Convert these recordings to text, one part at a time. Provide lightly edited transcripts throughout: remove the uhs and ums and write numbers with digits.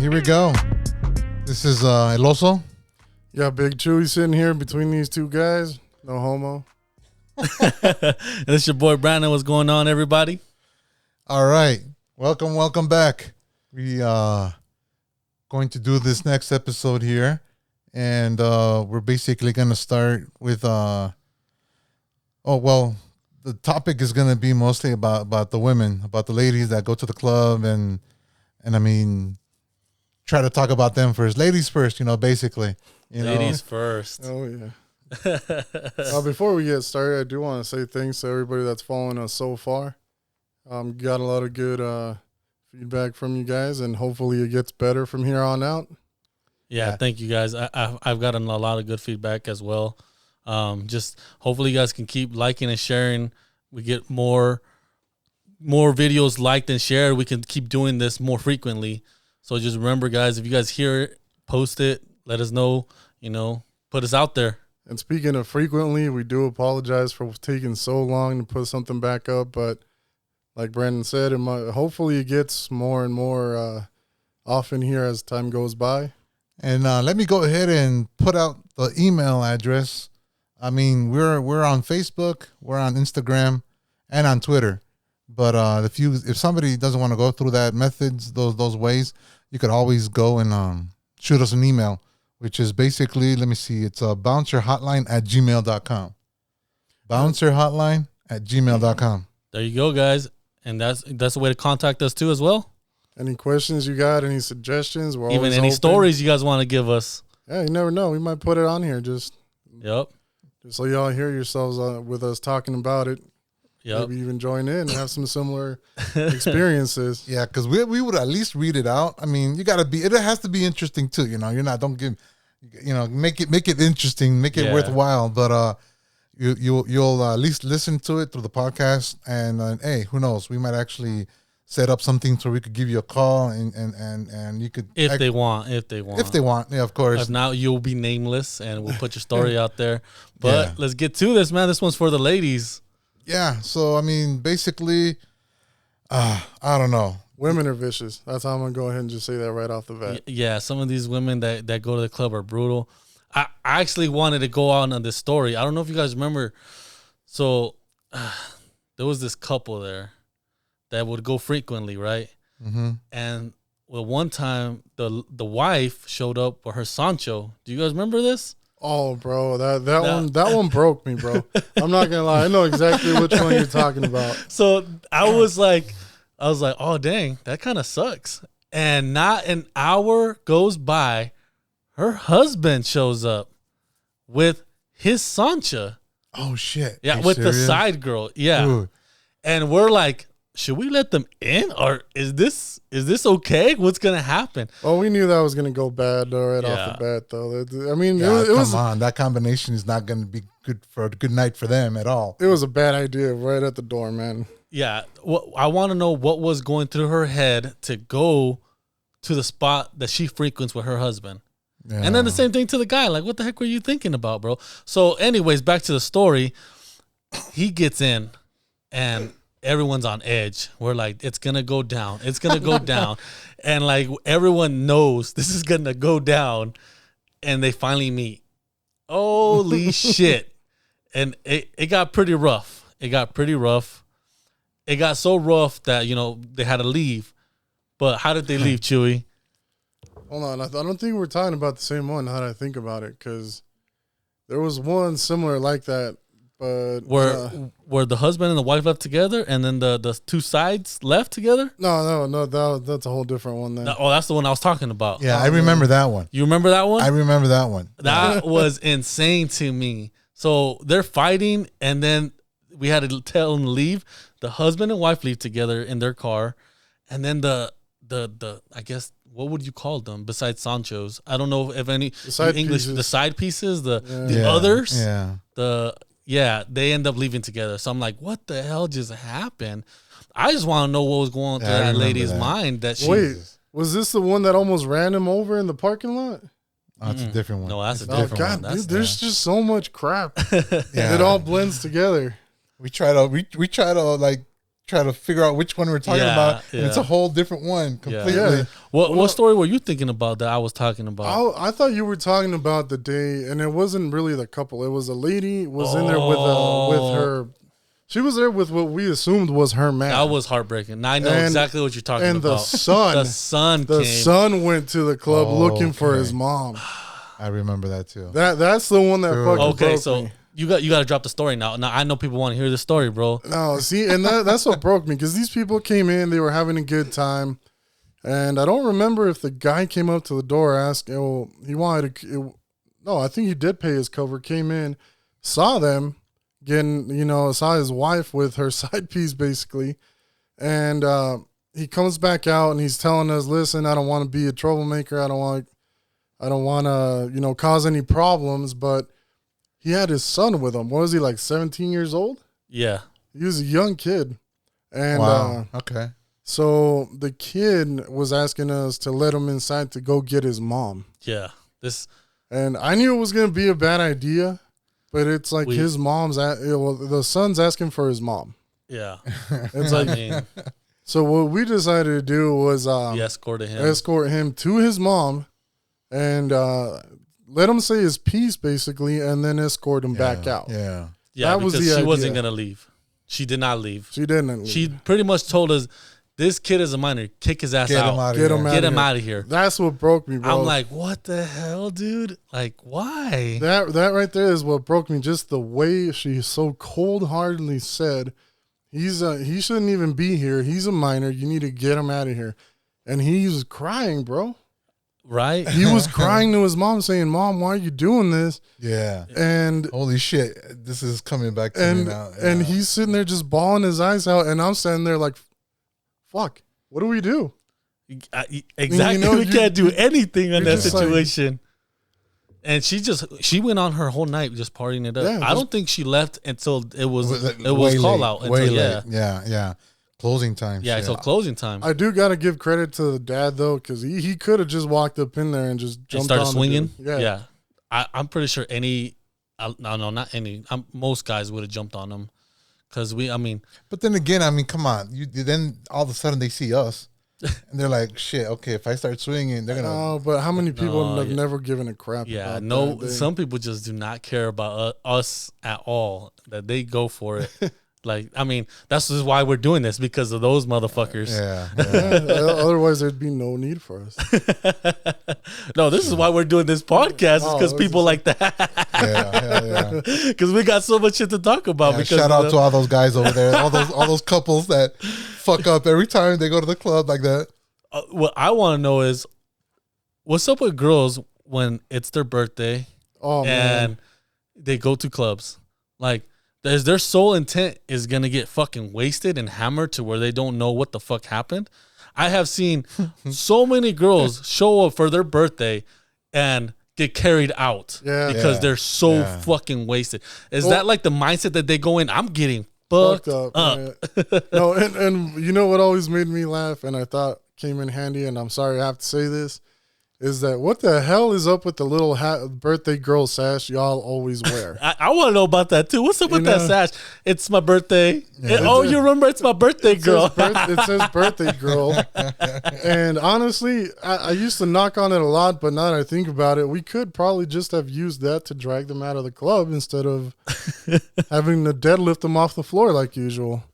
Here we go. This is El Oso. Yeah, Big Chewy sitting here between these two guys. No homo. This your boy Brandon. What's going on, everybody? All right. Welcome back. We going to do this next episode here. And we're basically going to start with the topic is going to be mostly about the women, about the ladies that go to the club and I mean, try to talk about them first. Ladies first, basically. Ladies first. Oh, yeah. Before we get started, I do want to say thanks to everybody that's following us so far. Got a lot of good feedback from you guys, and hopefully it gets better from here on out. Yeah, thank you guys. I've gotten a lot of good feedback as well. Just hopefully you guys can keep liking and sharing. We get more videos liked and shared. We can keep doing this more frequently. So just remember, guys, if you guys hear it, post it, let us know, put us out there. And speaking of frequently, we do apologize for taking so long to put something back up. But like Brandon said, hopefully it gets more and more often here as time goes by. And let me go ahead and put out the email address. I mean, we're on Facebook, we're on Instagram, and on Twitter. But if somebody doesn't want to go through that methods, those ways, you could always go and shoot us an email, which is basically, let me see, it's bouncerhotline@gmail.com. Bouncerhotline@gmail.com. There you go, guys. And that's the way to contact us too as well. Any questions you got, any suggestions? We're even any open. Stories you guys want to give us. Yeah, you never know. We might put it on here just so y'all hear yourselves with us talking about it. Yep. Maybe even join in and have some similar experiences. Yeah, because we would at least read it out. I mean, it has to be interesting too. Make it interesting, make it worthwhile. But you'll at least listen to it through the podcast. And hey, who knows? We might actually set up something so we could give you a call and you could if they want. Yeah, of course. If not, you'll be nameless and we'll put your story out there. But let's get to this, man. This one's for the ladies. Yeah, so I mean, basically, I don't know. Women are vicious. That's how I'm gonna go ahead and just say that right off the bat. Yeah, some of these women that go to the club are brutal. I actually wanted to go on this story. I don't know if you guys remember. So there was this couple there that would go frequently, right? Mm-hmm. And one time the wife showed up with her Sancho. Do you guys remember this? Oh, bro, that one broke me, bro. I'm not gonna lie, I know exactly which one you're talking about. So I was like, oh dang, that kind of sucks. And not an hour goes by, her husband shows up with his Sancha. Oh shit! Yeah, with serious? The side girl. Yeah, dude. And we're like, should we let them in, or is this okay? What's gonna happen? Oh, we knew that was gonna go bad right off the bat, though. I mean, come on, that combination is not gonna be good for a good night for them at all. It was a bad idea right at the door, man. Yeah, I want to know what was going through her head to go to the spot that she frequents with her husband, and then the same thing to the guy. Like, what the heck were you thinking about, bro? So, anyways, back to the story. He gets in, and everyone's on edge. We're like, it's going to go down. It's going to go down. And like everyone knows this is going to go down. And they finally meet. Holy shit. And it got pretty rough. It got so rough that, they had to leave. But how did they leave, Chewy? Hold on. I don't think we're talking about the same one. How did I think about it? Because there was one similar like that. But were the husband and the wife left together, and then the two sides left together? No, that's a whole different one. Then. Oh, that's the one I was talking about. Yeah, I remember that one. You remember that one? I remember that one. That was insane to me. So they're fighting, and then we had to tell them to leave. The husband and wife leave together in their car, and then the I guess what would you call them besides Sancho's? I don't know if any English pieces. The side pieces, the others, they end up leaving together. So I'm like, what the hell just happened? I just want to know what was going through that lady's mind. Was this the one that almost ran him over in the parking lot? Oh, that's a different one. No, that's a different one. Dude, there's just so much crap. It all blends together. We try to figure out which one we're talking about, and it's a whole different one completely. Yeah. What story were you thinking about that I was talking about? I thought you were talking about the day, and it wasn't really the couple. It was a lady was in there with her. She was there with what we assumed was her man. That was heartbreaking. Now I know exactly what you're talking about. And the son went to the club looking for his mom. I remember that too. That's the one that fucking broke me. You got to drop the story now. Now I know people want to hear the story, bro. No, see, and that's what broke me, because these people came in, they were having a good time, and I don't remember if the guy came up to the door asking. Well, he wanted to. No, I think he did pay his cover. Came in, saw them getting, saw his wife with her side piece basically, and he comes back out and he's telling us, "Listen, I don't want to be a troublemaker. I don't want to, cause any problems, but." He had his son with him. What was he, like 17 years old? Yeah. He was a young kid. And wow. Okay. So the kid was asking us to let him inside to go get his mom. Yeah. And I knew it was going to be a bad idea, but it's like his mom's the son's asking for his mom. Yeah. It's like so what we decided to do was escort him to his mom and let him say his piece, basically, and then escort him back out. Yeah, that was the idea. She wasn't going to leave. She did not leave. She didn't leave. She pretty much told us, this kid is a minor. Kick his ass out. Get him out of here. That's what broke me, bro. I'm like, what the hell, dude? Like, why? That right there is what broke me. Just the way she so cold-heartedly said, he shouldn't even be here. He's a minor. You need to get him out of here. And he was crying, bro. Right? He was crying to his mom saying, "Mom, why are you doing this?" Yeah. And holy shit, this is coming back to me now. Yeah. And he's sitting there just bawling his eyes out, and I'm standing there like, fuck, what do we do? Exactly. We can't do anything in that situation. And she went on her whole night just partying it up. Yeah, I don't think she left until it was call out. Way late. Yeah. Closing time. Yeah, until closing time. I do got to give credit to the dad, though, because he could have just walked up in there and just jumped started swinging. Yeah. I'm pretty sure most guys would have jumped on him. Because But then again, come on. Then all of a sudden they see us. And they're like, shit, okay, if I start swinging, they're going to. Oh, but how many people have never given a crap about that? Some people just do not care about us at all, that they go for it. That's just why we're doing this, because of those motherfuckers. Yeah. Otherwise, there'd be no need for us. No, this is why we're doing this podcast, because people like that. Yeah. Because we got so much shit to talk about. Yeah, shout out to all those guys over there, all those couples that fuck up every time they go to the club like that. What I want to know is, what's up with girls when it's their birthday and they go to clubs? Like, their sole intent is going to get fucking wasted and hammered to where they don't know what the fuck happened. I have seen so many girls show up for their birthday and get carried out because they're so fucking wasted. Is that like the mindset that they go in? I'm getting fucked up. No, and you know what always made me laugh and I thought came in handy, and I'm sorry I have to say this, is that what the hell is up with the little birthday girl sash y'all always wear? I want to know about that too. What's up with that sash? It's my birthday. Yeah. You remember it's my birthday girl. It says birthday girl. And honestly, I used to knock on it a lot, but now that I think about it, we could probably just have used that to drag them out of the club instead of having to deadlift them off the floor like usual.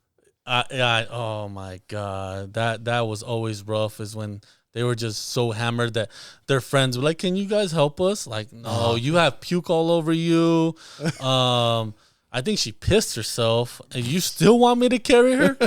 Oh my God. That was always rough, is when they were just so hammered that their friends were like, "Can you guys help us?" Like, no, you have puke all over you. I think she pissed herself, and you still want me to carry her?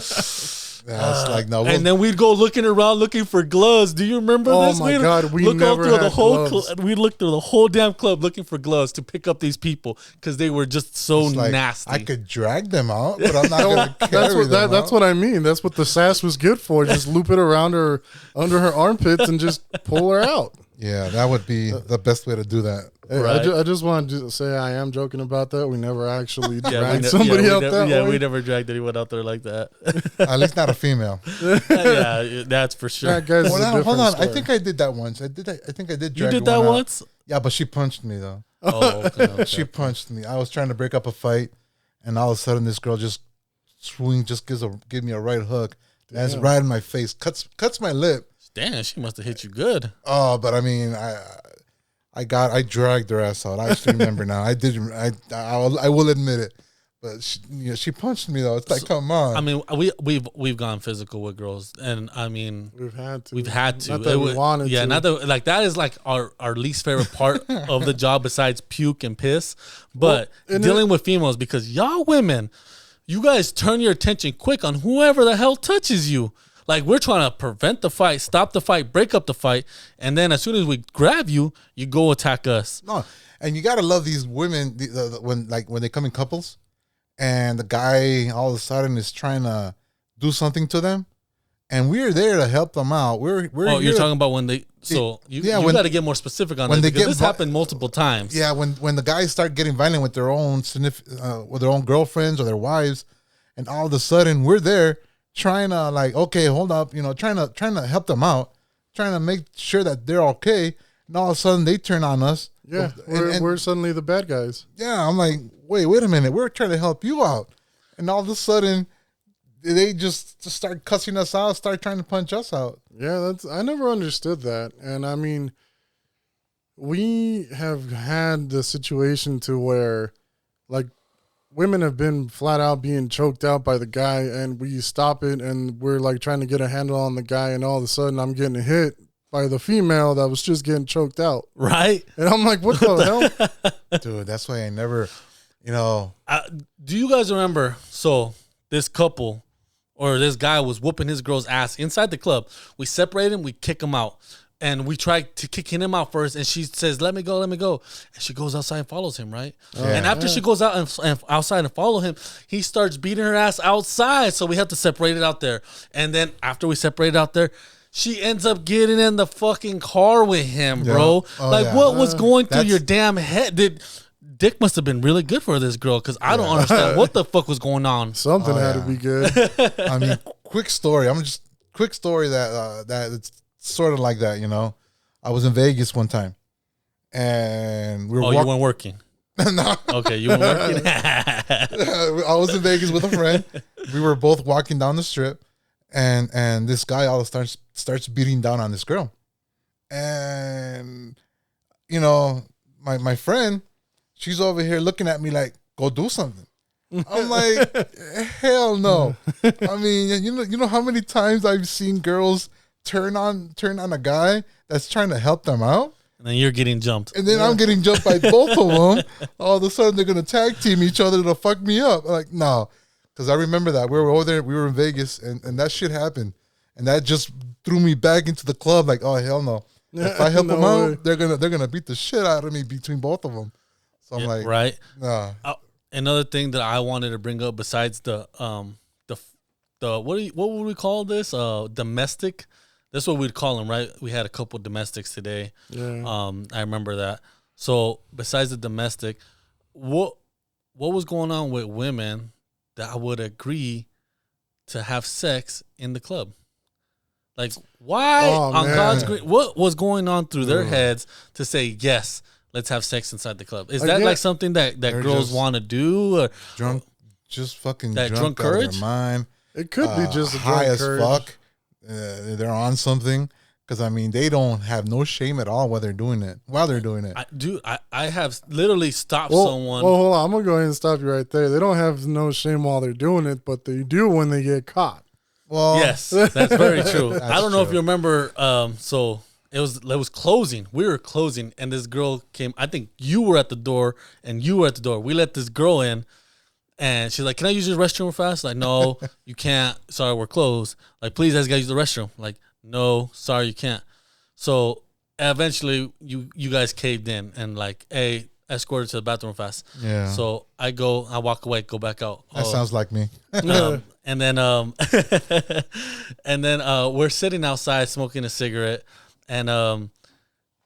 That's like no. And then we'd go looking around looking for gloves. Do you remember Oh this? my God, we look never through had the whole gloves. we looked through the whole damn club looking for gloves to pick up these people because they were just so it's like, nasty. I could drag them out, but I'm not going to carry them out. That's what I mean. That's what the sass was good for. Just loop it around her under her armpits and just pull her out. Yeah, that would be the best way to do that. Hey, Right. I just wanted to say I am joking about that. We never actually we dragged ne- somebody we out ne- that yeah, way. we never dragged anyone out there like that. At least not a female. Yeah, that's for sure. That guy's Hold a on, different hold on. story. I think I did that once. I think I did. You Drag did that one out. once? Yeah, but she punched me though. Oh, okay. She punched me. I was trying to break up a fight, and all of a sudden this girl just give me a right hook. That's right in my face. Cuts my lip. Damn, she must have hit you good. Oh, but I mean, I dragged her ass out. I actually remember now. I will admit it. But she punched me though. It's like, come on. I mean, we've gone physical with girls, and I mean, We've had to. Not that we wanted yeah, to. not that like that is like our least favorite part of the job besides puke and piss. But dealing with females, because y'all women, you guys turn your attention quick on whoever the hell touches you. Like, we're trying to prevent the fight, stop the fight, break up the fight, and then as soon as we grab you, you go attack us. No, and you gotta love these women when they come in couples, and the guy all of a sudden is trying to do something to them, and we're there to help them out. We're You're talking about when they. So you got to get more specific on when this they because get this happened multiple times. Yeah, when the guys start getting violent with their own girlfriends or their wives, and all of a sudden we're there trying to like, okay, hold up, trying to help them out, trying to make sure that they're okay, and all of a sudden they turn on us. Yeah, we're suddenly the bad guys. Yeah, I'm like, wait a minute, we're trying to help you out, and all of a sudden they just start cussing us out, start trying to punch us out. Yeah, I never understood that, and I mean, we have had the situation to where, like, women have been flat out being choked out by the guy, and we stop it, and we're like trying to get a handle on the guy, and all of a sudden I'm getting hit by the female that was just getting choked out. Right? And I'm like, what the hell? Dude, that's why I never, Do you guys remember? So this couple or this guy was whooping his girl's ass inside the club. We separate him, we kick him out. And we try to kick him out first, and she says, let me go. And she goes outside and follows him, right? Yeah. And after she goes out and outside and follow him, he starts beating her ass outside. So we have to separate it out there. And then after we separate it out there, she ends up getting in the fucking car with him, bro. What was going through your damn head? Dick must have been really good for this girl because I don't understand what the fuck was going on. Something had to be good. I mean, quick story that it's sort of like that, I was in Vegas one time, and we were. You weren't working. No. Okay, you weren't working. I was in Vegas with a friend. We were both walking down the strip, and this guy all of a sudden starts beating down on this girl, and my friend, she's over here looking at me like, go do something. I'm like, hell no. I mean, you know how many times I've seen girls turn on a guy that's trying to help them out, and then you're getting jumped, and then I'm getting jumped by both of them. All of a sudden they're gonna tag team each other to fuck me up. I'm like, no, because I remember that we were over there, we were in Vegas, and that shit happened, and that just threw me back into the club. Like, oh hell no, if I help them out, they're gonna beat the shit out of me between both of them. So I'm like, right? Nah. Another thing that I wanted to bring up besides the what would we call this? Domestic. That's what we'd call them, right? We had a couple domestics today. Yeah. I remember that. So besides the domestic, what was going on with women that I would agree to have sex in the club? Like, why on God's green? What was going on through their heads to say yes? Let's have sex inside the club. Is that like something that girls want to do? Or drunk, just fucking that drunk courage? out of their mind. It could be just a high as courage. fuck. They're on something, because I mean they don't have no shame at all while they're doing it. I have literally stopped someone. Well, hold on. I'm gonna go ahead and stop you right there. They don't have no shame while they're doing it, but they do when they get caught. Well, yes, that's very true. That's I don't know if true. you remember. So it was closing. We were closing, and this girl came. I think you were at the door, and you were at the door. We let this girl in, And she's like, "Can I use your restroom real fast?" Like, "No, you can't. Sorry, we're closed." Like, "Please, I just gotta use the restroom." Like, "No, sorry, you can't." So eventually, you guys caved in and like, "Hey, escort her to the bathroom fast." Yeah. So I walk away, go back out. That sounds like me. And then and then we're sitting outside smoking a cigarette, and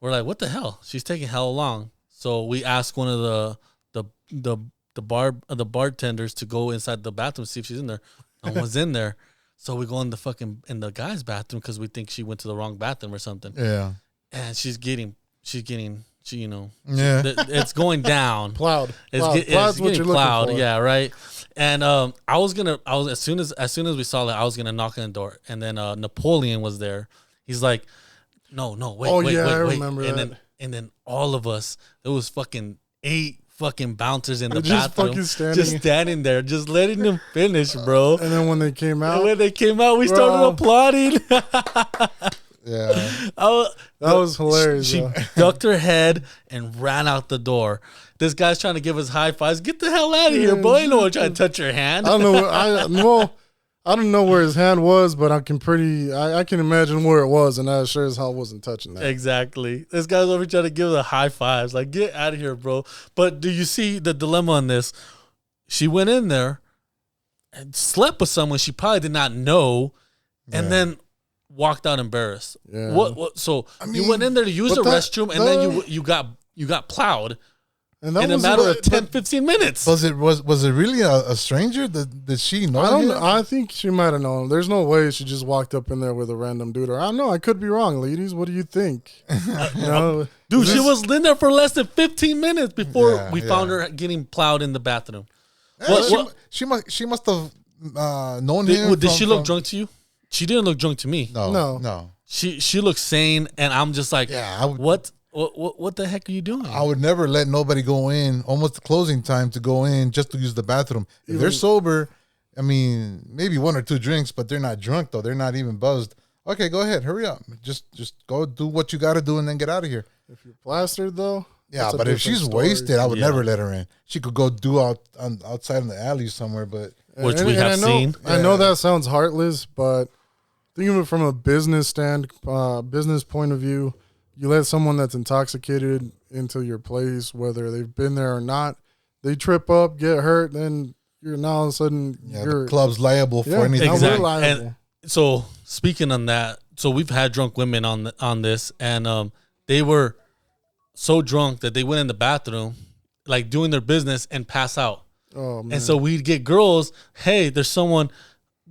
we're like, "What the hell? She's taking hell long." So we asked one of the bartenders to go inside the bathroom, see if she's in there. No one's in there. So we go in the guy's bathroom because we think she went to the wrong bathroom or something. Yeah. And it's going down. Plowed. It's Plowed's what getting you're looking plowed. for. Yeah, right. And I was as soon as we saw that, I was gonna knock on the door, and then Napoleon was there. He's like, "No, wait, wait." I remember that. And then all of us, there was fucking 8 fucking bouncers in the Just bathroom, fucking standing there, just letting them finish, bro. And then when they came out, we started applauding. Yeah. that was hilarious. She ducked her head and ran out the door. This guy's trying to give us high fives. Get the hell out of here, boy! You know what? Trying to touch your hand. I don't know. I don't know where his hand was, but I can imagine where it was, and I sure as hell wasn't touching that. Exactly. This guy's over trying to give the high fives. Like, get out of here, bro. But do you see the dilemma on this? She went in there and slept with someone she probably did not know, and then walked out embarrassed. Yeah. What? So you went in there to use the restroom, and then you got plowed. And that in a matter of 10, 15 minutes. Was it really a stranger? Did she know? I don't know. I think she might have known. There's no way she just walked up in there with a random dude. Or I don't know. I could be wrong, ladies. What do you think? Dude, she was in there for less than 15 minutes before we found her getting plowed in the bathroom. She must have known him. Did she look drunk to you? She didn't look drunk to me. No. She looked sane, and I'm just like, what the heck are you doing? I would never let nobody go in almost the closing time to go in just to use the bathroom. If they're sober, I mean, maybe 1 or 2 drinks, but they're not drunk though. They're not even buzzed. Okay, go ahead, hurry up. Just go do what you got to do and then get out of here. If you're plastered though, yeah. But if she's wasted, I would never let her in. She could go do outside in the alley somewhere, but which we have seen. I know that sounds heartless, but think of it from a business point of view. You let someone that's intoxicated into your place, whether they've been there or not, they trip up, get hurt, then you're now all of a sudden the club's liable for anything. Exactly. We're liable. And so speaking on that, so we've had drunk women on this, and they were so drunk that they went in the bathroom, like doing their business, and pass out. Oh man! And so we'd get girls, "Hey, there's someone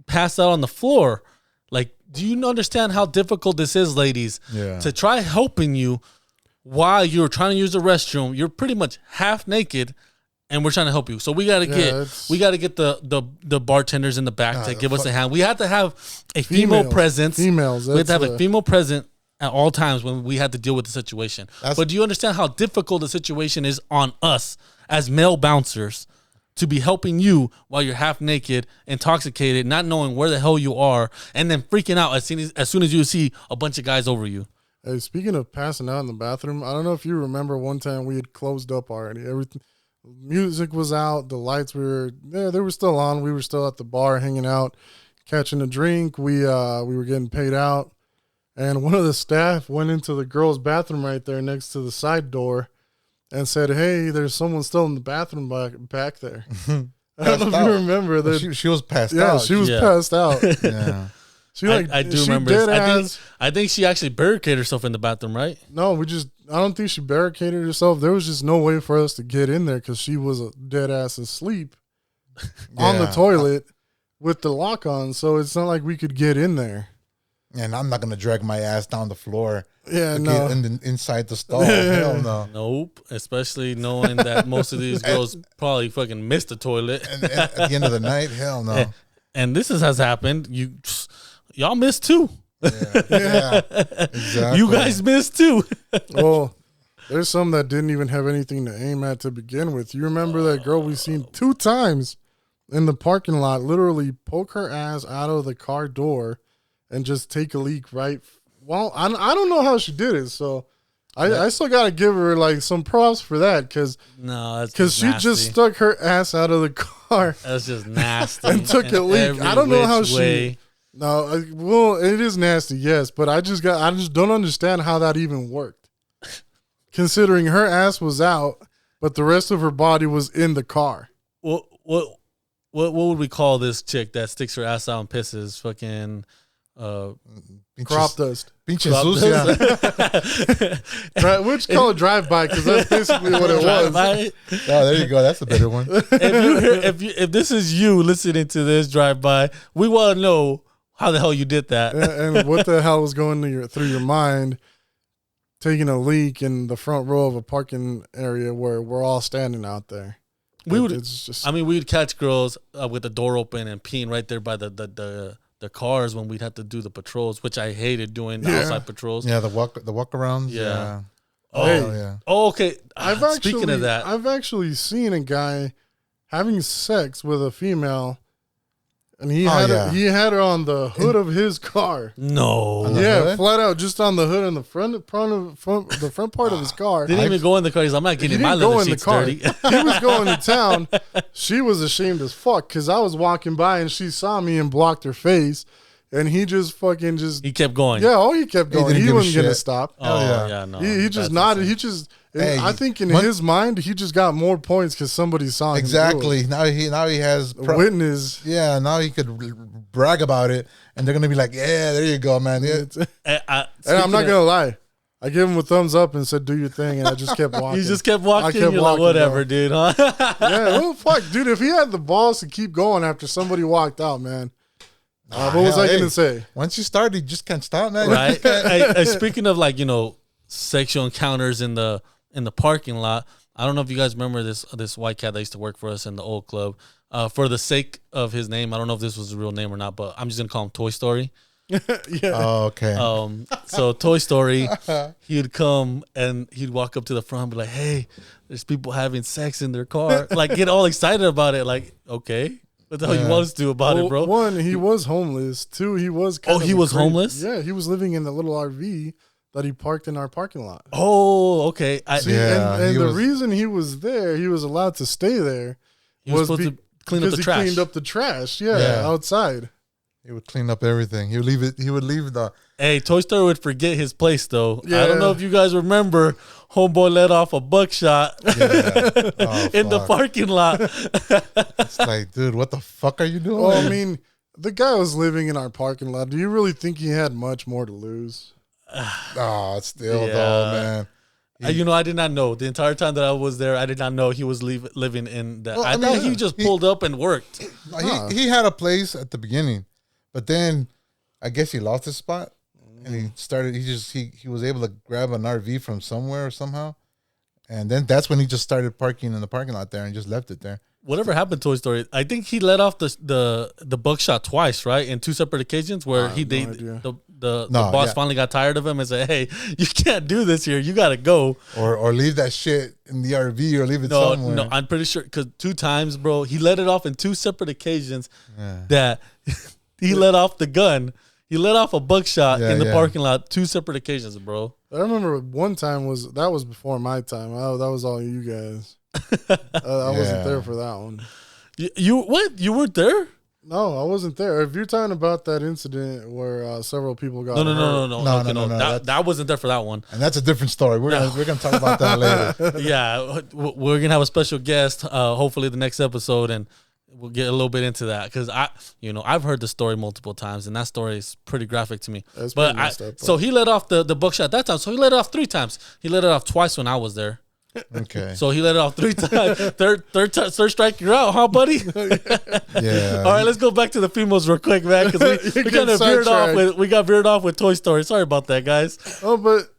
passed out on the floor." Like, do you understand how difficult this is, ladies? Yeah. To try helping you while you're trying to use the restroom, you're pretty much half naked, and we're trying to help you. So we gotta get the bartenders in the back to give us a hand. We have to have a female presence. Females. We have to have a female present at all times when we had to deal with the situation. But do you understand how difficult the situation is on us as male bouncers to be helping you while you're half naked, intoxicated, not knowing where the hell you are, and then freaking out as soon as you see a bunch of guys over you? Hey, speaking of passing out in the bathroom, I don't know if you remember one time we had closed up already. Everything, music was out, the lights they were still on. We were still at the bar hanging out, catching a drink. We were getting paid out, and one of the staff went into the girls' bathroom right there next to the side door and said, "Hey, there's someone still in the bathroom back there." I don't know if you remember that. She was passed out. Yeah, she was passed out. Yeah. I do remember this. I think she actually barricaded herself in the bathroom, right? No, I don't think she barricaded herself. There was just no way for us to get in there because she was dead ass asleep on the toilet with the lock on. So it's not like we could get in there. And I'm not going to drag my ass down the floor. Yeah, no. Inside the stall. Hell no. Nope. Especially knowing that most of these girls probably fucking missed the toilet. And at the end of the night, hell no. And this has happened. Y'all missed too. Yeah, exactly. You guys missed too. Well, there's some that didn't even have anything to aim at to begin with. You remember that girl we seen 2 times in the parking lot literally poke her ass out of the car door and just take a leak right. Well, I don't know how she did it, so I still got to give her like some props for that because she just stuck her ass out of the car car. That's just nasty. And took a leak. I don't know how way. No, well, it is nasty, yes, but I just don't understand how that even worked. Considering her ass was out, but the rest of her body was in the car. What would we call this chick that sticks her ass out and pisses? Fucking crop dust. Pinche sucia. We'll just call it drive-by because that's basically what it was. Oh, there you go. That's a better one. If this is you listening to this drive-by, we want to know how the hell you did that. And what the hell was going through your mind taking a leak in the front row of a parking area where we're all standing out there? We'd catch girls with the door open and peeing right there by the cars when we'd have to do the patrols, which I hated doing the outside patrols. Yeah, the walk arounds. Yeah. Oh, yeah. Oh, okay. Speaking of that, I've actually seen a guy having sex with a female, and he had her on the hood of his car. No. Yeah, flat out, just on the hood and the front part of his car. Didn't even go in the car. I'm not getting my leather seats dirty. He was going to town. She was ashamed as fuck because I was walking by and she saw me and blocked her face. And he just he kept going. Yeah, he kept going. He wasn't going to stop. Oh, yeah, no. He just nodded. He just, I think in his mind, he just got more points because somebody saw him. Exactly. Now he has a witness. Yeah, now he could brag about it. And they're going to be like, yeah, there you go, man. Yeah. And I'm not going to lie. I gave him a thumbs up and said, do your thing. And I just kept walking. You just kept walking. You're like, whatever, dude, huh? Yeah, well, fuck, dude. If he had the balls to keep going after somebody walked out, man. What was I going to say? Once you start, you just can't stop, man. Right. Speaking of sexual encounters in the parking lot, I don't know if you guys remember this white cat that used to work for us in the old club. For the sake of his name, I don't know if this was his real name or not, but I'm just going to call him Toy Story. Yeah. Oh, okay. So Toy Story, he'd come and he'd walk up to the front and be like, hey, there's people having sex in their car. Like, get all excited about it. Like, okay. What the hell you want us to do about it, bro? One, he was homeless. Two, he was homeless? Yeah, he was living in the little RV that he parked in our parking lot. Oh, okay. The reason he was there, he was allowed to stay there, was supposed to clean up the trash. He cleaned up the trash, outside. He would clean up everything. He would leave it. He would leave the. Hey, Toy Story would forget his place though. Yeah. I don't know if you guys remember, homeboy let off a buckshot in the parking lot. It's like, dude, what the fuck are you doing? Well, I mean, the guy was living in our parking lot. Do you really think he had much more to lose? Still though, man. I did not know the entire time that I was there. I did not know he was living in that. I thought he just pulled up and worked. He had a place at the beginning. But then I guess he lost his spot and he was able to grab an RV from somewhere or somehow. And then that's when he just started parking in the parking lot there and just left it there. Whatever happened to Toy Story, I think he let off the buckshot twice, right? In two separate occasions where the boss finally got tired of him and said, hey, you can't do this here. You got to go. Or leave that shit in the RV or leave it somewhere. No, I'm pretty sure because 2 times, bro, he let it off in 2 separate occasions that... He let off the gun. He let off a buckshot in the parking lot 2 separate occasions, bro. I remember one time was before my time. That was all you guys. I wasn't there for that one. You what? You weren't there? No, I wasn't there. If you're talking about that incident where several people got no, that wasn't there for that one. And that's a different story. We're gonna talk about that later. Yeah, we're gonna have a special guest. Hopefully the next episode and. We'll get a little bit into that because I've heard the story multiple times and that story is pretty graphic to me. So he let off the buckshot that time. So he let it off 3 times. He let it off twice when I was there. Okay. So he let it off 3 times. Third strike, you're out, huh, buddy? Yeah. All right, let's go back to the females real quick, man, because we kind of veered off with Toy Story. Sorry about that, guys. Oh, but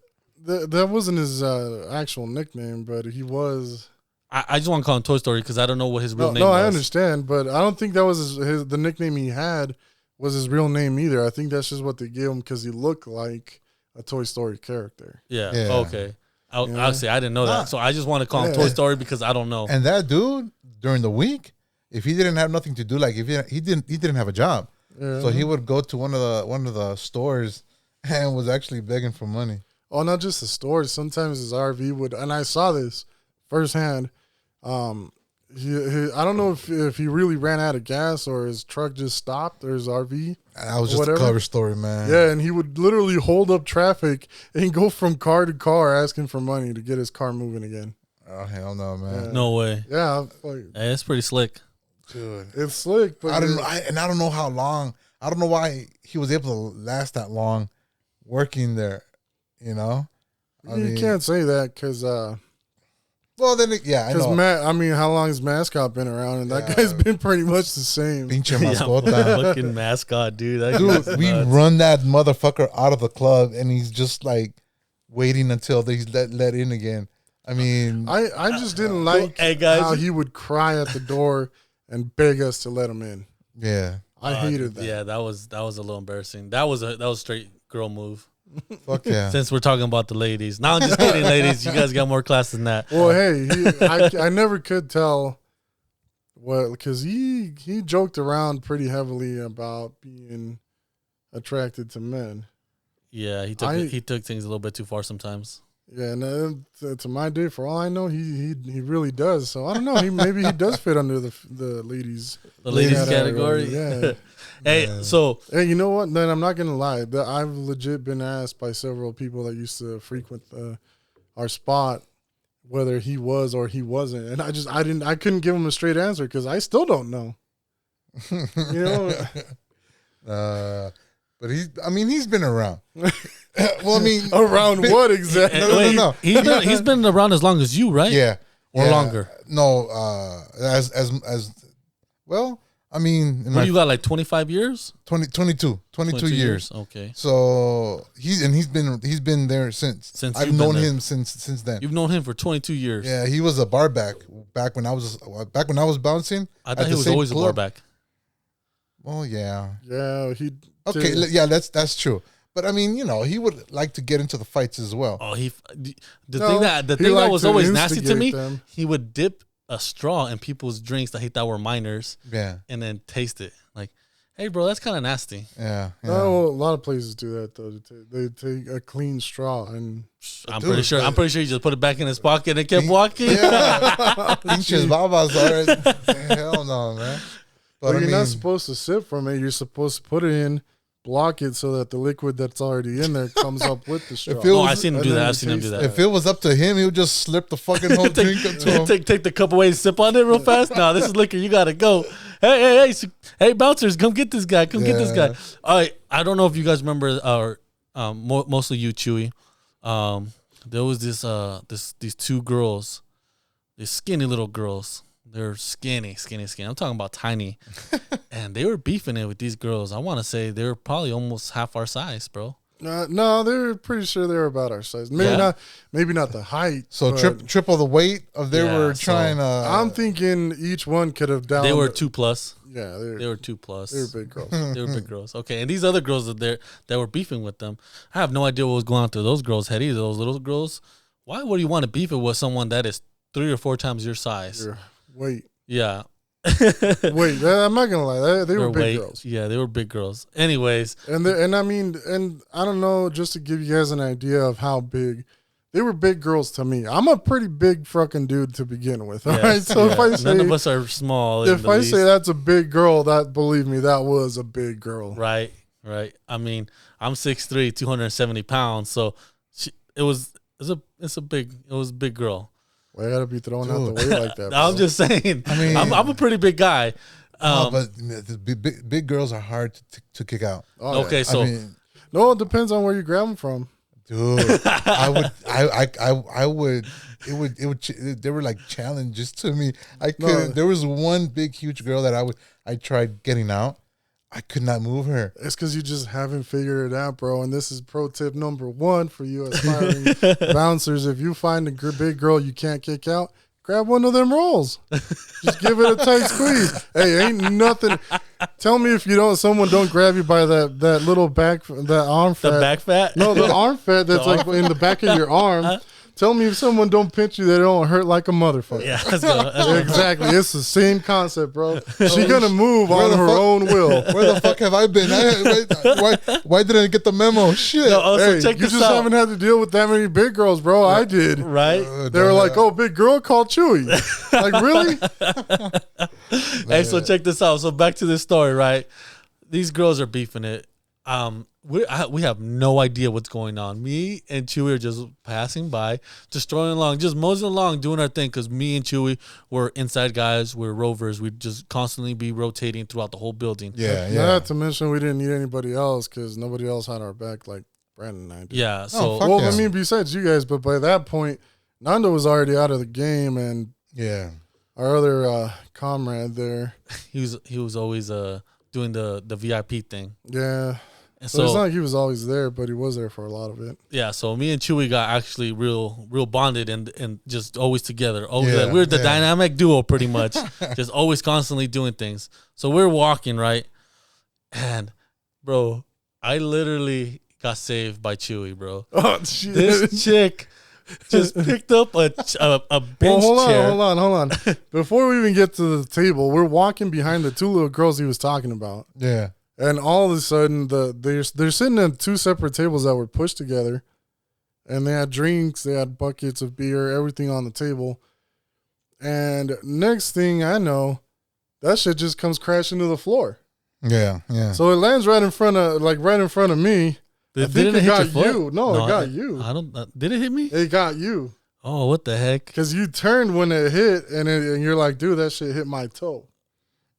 that wasn't his actual nickname, but he was. I just want to call him Toy Story because I don't know what his real name was. No, I understand, but I don't think that was the nickname he had was his real name either. I think that's just what they gave him because he looked like a Toy Story character. Yeah. Okay. Obviously, I didn't know that. So I just want to call him Toy Story because I don't know. And that dude, during the week, if he didn't have nothing to do, like if he didn't have a job. Yeah. So he would go to one of the stores and was actually begging for money. Oh, not just the stores. Sometimes his RV would, and I saw this firsthand. I don't know if he really ran out of gas or his truck just stopped or his RV. That was just a cover story, man. Yeah, and he would literally hold up traffic and go from car to car asking for money to get his car moving again. Oh, hell no, man. Yeah. No way. Yeah. Like, hey, it's pretty slick. Dude. It's slick. But I don't know how long. I don't know why he was able to last that long working there, you know? You can't say that because... well, then, yeah, I know. How long has Mascot been around? And that guy's been pretty much the same. Pinche mascota. Fucking mascot, dude. Dude, we run that motherfucker out of the club, and he's just like waiting until he's let in again. I mean, I just didn't like how he would cry at the door and beg us to let him in. Yeah, I hated that. Yeah, that was a little embarrassing. That was a straight girl move. Fuck yeah. Since we're talking about the ladies. No, I'm just kidding, ladies. You guys got more class than that. Well, hey, I never could tell what, because he joked around pretty heavily about being attracted to men. Yeah, he took things a little bit too far sometimes. Yeah, and to my day, for all I know, he really does. So I don't know. Maybe he does fit under the ladies. The ladies category. Yeah. Hey, so hey, you know what? Then I'm not gonna lie. I've legit been asked by several people that used to frequent our spot whether he was or he wasn't, and I couldn't give him a straight answer because I still don't know. You know. But he's been around. Well, I mean, around what exactly? No. He's been around as long as you, right? Yeah, or longer. No, as well. I mean, what do you got, like 25 years? 22 years. Okay. So he's been there since I've known him since then. You've known him for 22 years. Yeah, he was a bar back when I was bouncing. I thought he was always club. a bar back. Well, yeah. Yeah, okay, yeah, that's true. But I mean, you know, he would like to get into the fights as well. Oh, the thing that was always nasty to me, he would dip a straw in people's drinks that he thought were minors. Yeah. And then taste it. Like, hey, bro, that's kind of nasty. Yeah. No, a lot of places do that though. They take a clean straw and I'm pretty sure he just put it back in his pocket and kept walking. Yeah. Pinches babas are hell no, man. But you're not supposed to sip from it. You're supposed to put it in, block it so that the liquid that's already in there comes up with the straw. I've seen him do that. If it was up to him, he would just slip the fucking whole drink up to him. Take the cup away and sip on it real fast. No, this is liquor. You got to go. Hey, bouncers, come get this guy. Come get this guy. All right. I don't know if you guys remember, mostly you, Chewy. There was these two girls, these skinny little girls. They're skinny. I'm talking about tiny. And they were beefing it with these girls. I want to say they were probably almost half our size, bro. No, they're pretty sure they were about our size. Maybe not the height. So triple the weight of trying to. I'm thinking each one could have down. They were 2+. Yeah, they were 2+. They were big girls. They were big girls. Okay, and these other girls that were beefing with them, I have no idea what was going on through those girls' head either. Those little girls. Why would you want to beef it with someone that is 3 or 4 times your size? Wait. Yeah. Wait, I'm not gonna lie. They were big girls. Yeah, they were big girls. Anyways, and I don't know, just to give you guys an idea of how big they were. Big girls to me. I'm a pretty big fucking dude to begin with. All right, so if I say none of us are small. If I say that's a big girl, believe me, that was a big girl. Right. I mean, I'm 6'3", 270 pounds, so it was a big girl. Well, I gotta be throwing out the weight like that. I'm just saying. I mean, I'm a pretty big guy. But big girls are hard to kick out. Oh, okay, so no, it depends on where you grab them from, dude. I would. They were like challenges to me. I couldn't. There was one big, huge girl that I tried getting out. I could not move her. It's because you just haven't figured it out, bro. And this is pro tip number 1 for you aspiring bouncers. If you find a big girl you can't kick out, grab one of them rolls. Just give it a tight squeeze. Hey, ain't nothing. Tell me if someone don't grab you by that little back, that arm fat. The back fat? No, the arm fat that's like in the back of your arm. Tell me if someone don't pinch you, they don't hurt like a motherfucker. Yeah, let's go. Exactly. It's the same concept, bro. She gonna move on her own will. Where the fuck have I been? Why didn't I get the memo? Shit. No, also Hey, check you this just out. haven't had to deal with that many big girls, bro. I did. Right? They were like, "Oh, big girl, call Chewy." Like, really? Hey, so check this out. So back to this story, right? These girls are beefing it. We have no idea what's going on. Me and Chewy are just passing by, just strolling along, just moseying along, doing our thing. Because me and Chewy were inside guys, we're rovers. We'd just constantly be rotating throughout the whole building. Yeah. Not to mention we didn't need anybody else because nobody else had our back like Brandon and I did. Yeah. So fuck Well, yeah. I mean, besides you guys, but by that point, Nando was already out of the game, and Yeah. our other comrade there. he was always doing the VIP thing. Yeah. And So it's so not like he was always there, but he was there for a lot of it. yeah, so me and Chewy got actually real bonded and just always together. Yeah, We're the yeah. dynamic duo pretty much. Just always constantly doing things. So we're walking, right? And bro, I literally got saved by Chewy, bro. Oh, shit. This chick just picked up a bench chair. Hold on. Before we even get to the table, we're walking behind the two little girls he was talking about. Yeah. And all of a sudden, they're sitting at two separate tables that were pushed together. And they had drinks, they had buckets of beer, everything on the table. And next thing I know, that shit just comes crashing to the floor. Yeah. Yeah. So it lands right in front of me. I think Didn't it hit got your foot? you. No, it got you. I don't. Did it hit me? It got you. Oh, what the heck? Because you turned when it hit, and you're like, dude, that shit hit my toe.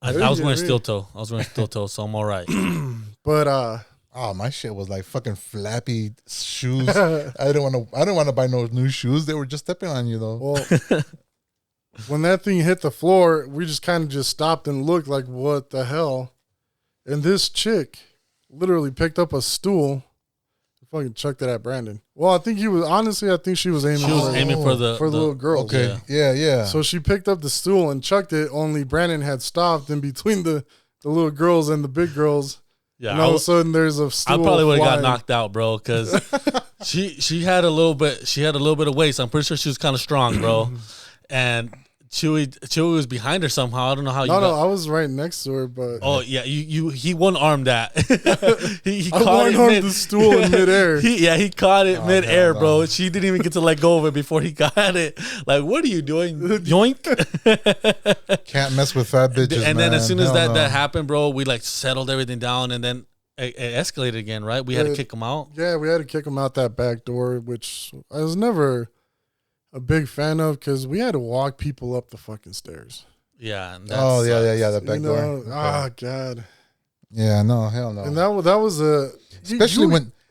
I was wearing steel toe, so I'm all right. But oh, my shit was like fucking flappy shoes. I didn't want to buy no new shoes. They were just stepping on you though. well, when that thing hit the floor, we just kind of just stopped and looked like, what the hell? And this chick literally picked up a stool, fucking chucked it at Brandon. Well, I think she was aiming. She was aiming for the little girls. Okay. Yeah. So she picked up the stool and chucked it. Only Brandon had stopped in between the little girls and the big girls. Yeah, And all of a sudden, there's a stool. I probably would have got flying. knocked out, bro, because she had a little bit of waist. I'm pretty sure she was kind of strong, bro. And Chewy was behind her somehow. I don't know how. No, I was right next to her, but Oh yeah, he one armed that. he I caught it one-armed the stool in midair. He caught it midair, no. bro. She didn't even get to let go of it before he got it. Like, what are you doing? Yoink. Can't mess with fat bitches. And then as soon as Hell no. that happened, bro, we like settled everything down, and then it escalated again, right? We had to kick him out. Yeah, we had to kick him out that back door, which I was never a big fan of because we had to walk people up the fucking stairs. Yeah. And Oh sucks. yeah, the back door. Okay. Ah, God. Yeah, no, hell no. And that was a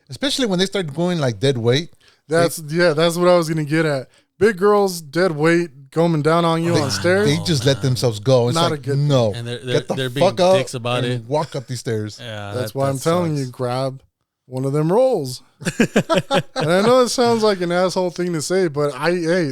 especially when they start going like dead weight. that's what I was gonna get at. Big girls, dead weight, going down on you on stairs. They just let themselves go. It's Not like a good no, And get the they're being fuck up dicks about and it. walk up these stairs. Yeah. That's that- why that I'm telling sucks. you, grab one of them rolls. And I know it sounds like an asshole thing to say, but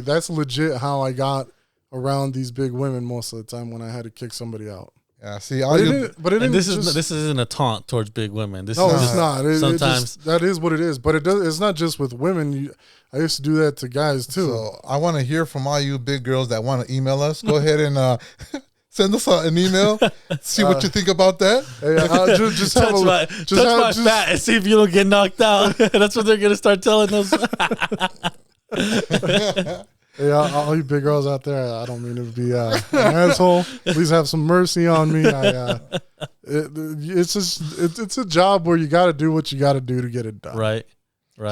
that's legit how I got around these big women most of the time when I had to kick somebody out. Yeah, see, But it didn't And this just, isn't a taunt towards big women. This no, is it's just not. sometimes that is what it is. But it's not just with women. I used to do that to guys too. So I want to hear from all you big girls that want to email us. Go ahead and send us an email. See what you think about that. Hey, just have touch my fat and see if you don't get knocked out. That's what they're gonna start telling us. Hey, all you big girls out there, I don't mean to be an asshole. Please have some mercy on me. It's a job where you got to do what you got to do to get it done. Right.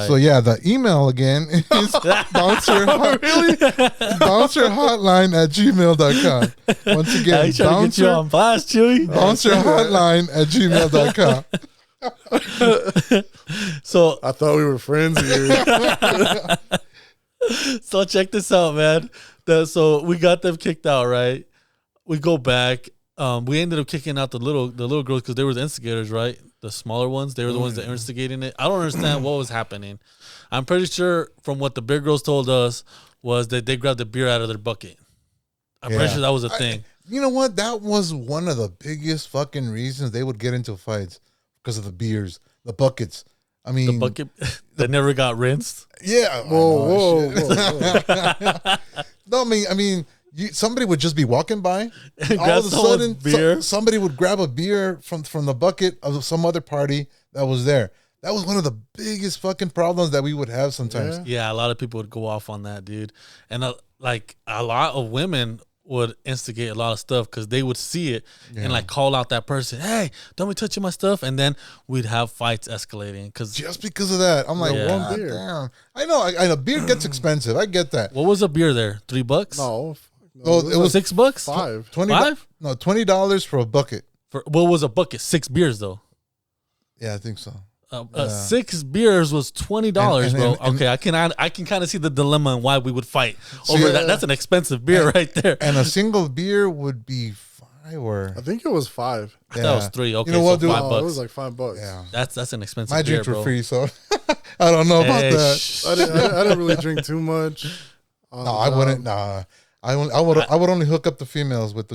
So yeah, the email again is bouncerhotline@gmail.com. Once again, He's trying to get you on blast, Chewy. bouncerhotline@gmail.com. So I thought we were friends here. So check this out, man. So we got them kicked out, right? We go back. We ended up kicking out the little girls because they were the instigators, right? The smaller ones. They were the ones that were instigating it. I don't understand what was happening. I'm pretty sure from what the big girls told us was that they grabbed the beer out of their bucket. I'm pretty sure that was a thing. You know what? That was one of the biggest fucking reasons they would get into fights because of the beers, the buckets. I mean, The bucket that never got rinsed. Yeah. Whoa. No, I mean, somebody would just be walking by, and all of a sudden, somebody would grab a beer from the bucket of some other party that was there. That was one of the biggest fucking problems that we would have sometimes. Yeah, a lot of people would go off on that, dude. And like a lot of women would instigate a lot of stuff because they would see it and like call out that person, hey, don't be touching my stuff. And then we'd have fights escalating just because of that. I'm like, one beer. Damn. I know beer gets expensive. I get that. What was a beer there? $3? No, it was $6. $5. $5? No, $20 for a bucket. What was a bucket? 6 beers though. Yeah, I think so. 6 beers was $20, bro. Okay, I can kind of see the dilemma and why we would fight over that. That's an expensive beer right there. And a single beer would be $5 I think it was $5. I thought it was $3. Okay, you know what, so $5. It was like $5. Yeah, that's an expensive. My beer, drinks were bro. free, so I don't know about that. I didn't really drink too much. No, I wouldn't. Nah, I would only hook up the females with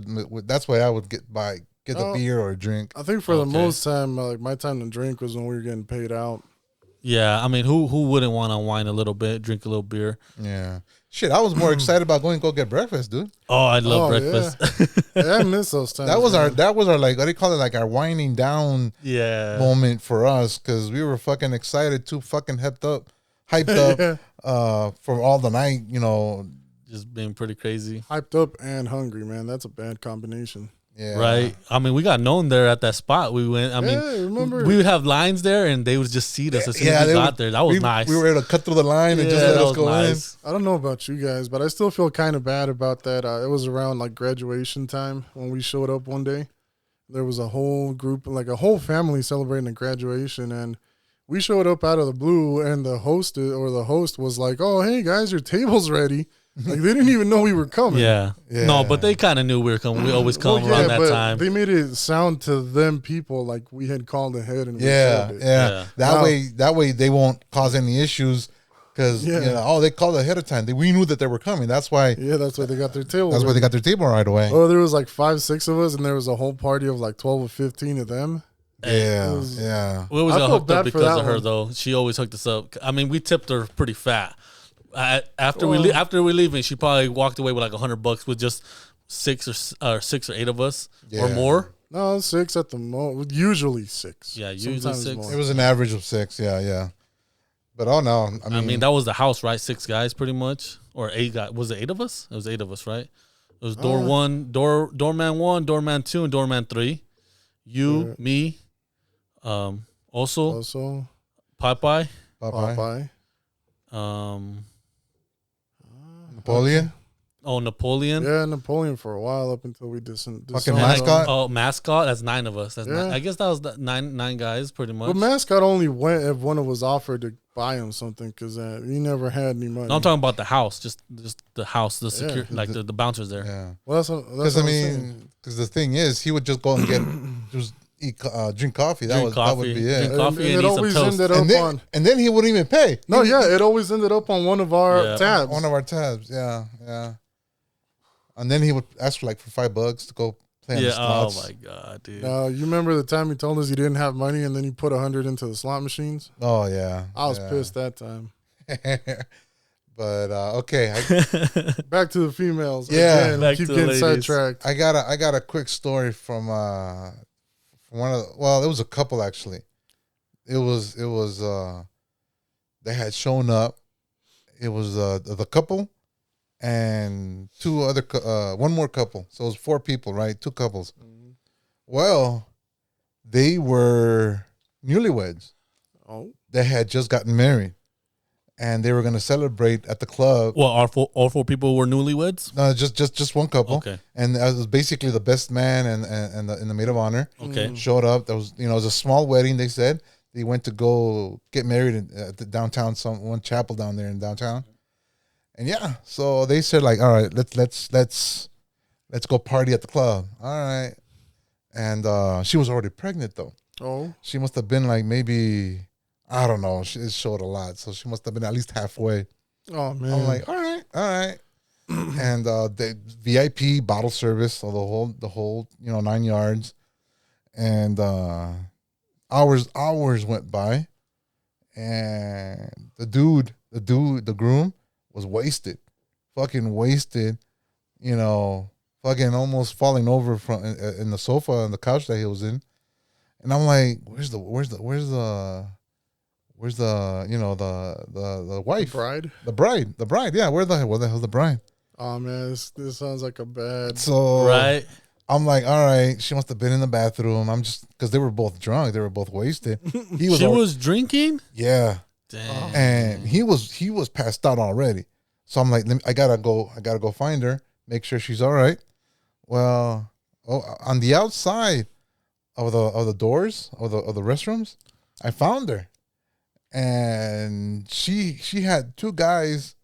that's why I would get the beer or a drink. I think for the most time, like my time to drink was when we were getting paid out. Yeah, I mean, who wouldn't want to whine a little bit, drink a little beer? Yeah, shit. I was more excited about going to go get breakfast, dude. Oh, I love breakfast. Yeah, I miss those times. That was our like, what do you call it? Like our winding down moment for us because we were fucking excited, too fucking hyped up for all the night, you know. Just being pretty crazy. Hyped up and hungry, man. That's a bad combination. Yeah. Right. I mean, we got known there at that spot. We went. I mean, remember we would have lines there, and they would just seat us as soon as we got there. That was nice. We were able to cut through the line and just let us go in. I don't know about you guys, but I still feel kind of bad about that. It was around like graduation time when we showed up one day. There was a whole group, like a whole family celebrating a graduation, and we showed up out of the blue, and the host was like, "Oh, hey guys, your table's ready." Like they didn't even know we were coming. Yeah. No, but they kind of knew we were coming. We always come around that time. They made it sound to them people like we had called ahead and yeah. That way they won't cause any issues because they called ahead of time. We knew that they were coming. That's why. Yeah, that's why they got their table. That's why they got their table right away. Oh, there was like 5-6 of us, and there was a whole party of like 12 or 15 of them. Yeah, We always got hooked up because of her though. She always hooked us up. I mean, we tipped her pretty fat. After we leaving, she probably walked away with like $100 with just 6 or 8 of us or more. No, 6 at the most. Usually 6. Yeah, usually sometimes 6. More. It was an average of 6. Yeah. But oh no, I mean that was the house, right? 6 guys, pretty much, or 8 guys. Was it 8 of us? It was 8 of us, right? It was doorman 1, doorman 2, and doorman 3. You, me, also Popeye. Napoleon. Oh, Napoleon. Yeah, Napoleon for a while up until we fucking mascot. Oh, mascot. That's 9 of us. That's 9. I guess that was nine guys, pretty much. But mascot only went if one of us offered to buy him something because he never had any money. No, I'm talking about the house, just the house, the security, like the bouncers there. Yeah. Well, that's because the thing is, he would just go and get drink coffee. That would be it. Drink coffee and it eat always some toast. ended up on. And then he wouldn't even pay. No, it always ended up on one of our tabs. One of our tabs, yeah. And then he would ask for $5 to go play on the slots. Oh my god, dude. You remember the time he told us he didn't have money and then he put 100 into the slot machines? Oh yeah, I was pissed that time. But okay, back to the females. Yeah, again, keep getting sidetracked. I got a quick story from one of it was a couple actually. It was they had shown up. It was the couple and 2 other one more couple. So it was 4 people, right? 2 couples. Mm-hmm. Well, they were newlyweds. Oh, they had just gotten married. And they were going to celebrate at the club. Well, all 4 people were newlyweds? No, just one couple. Okay. And it was basically the best man and the maid of honor. Okay. Showed up. There was, it was a small wedding, they said. They went to go get married at the downtown, one chapel down there in downtown. And so they said all right, let's go party at the club. All right. And she was already pregnant though. Oh. She must have been maybe, I don't know. It showed a lot, so she must have been at least halfway. Oh man! I'm like, all right, and the VIP bottle service, so the whole 9 yards, and hours went by, and the groom was wasted, fucking wasted. Fucking almost falling over from in the sofa on the couch that he was in, and I'm like, where's the the wife, the bride, yeah, where the hell's the bride? Oh man, this sounds like a bad. So Right. I'm like, all right, she must have been in the bathroom. I'm just because they were both drunk, they were both wasted. She was drinking. Yeah, Damn. and he was passed out already. So I'm like, I gotta go find her, make sure she's all right. Well, on the outside of the doors of the restrooms, I found her, and she had two guys,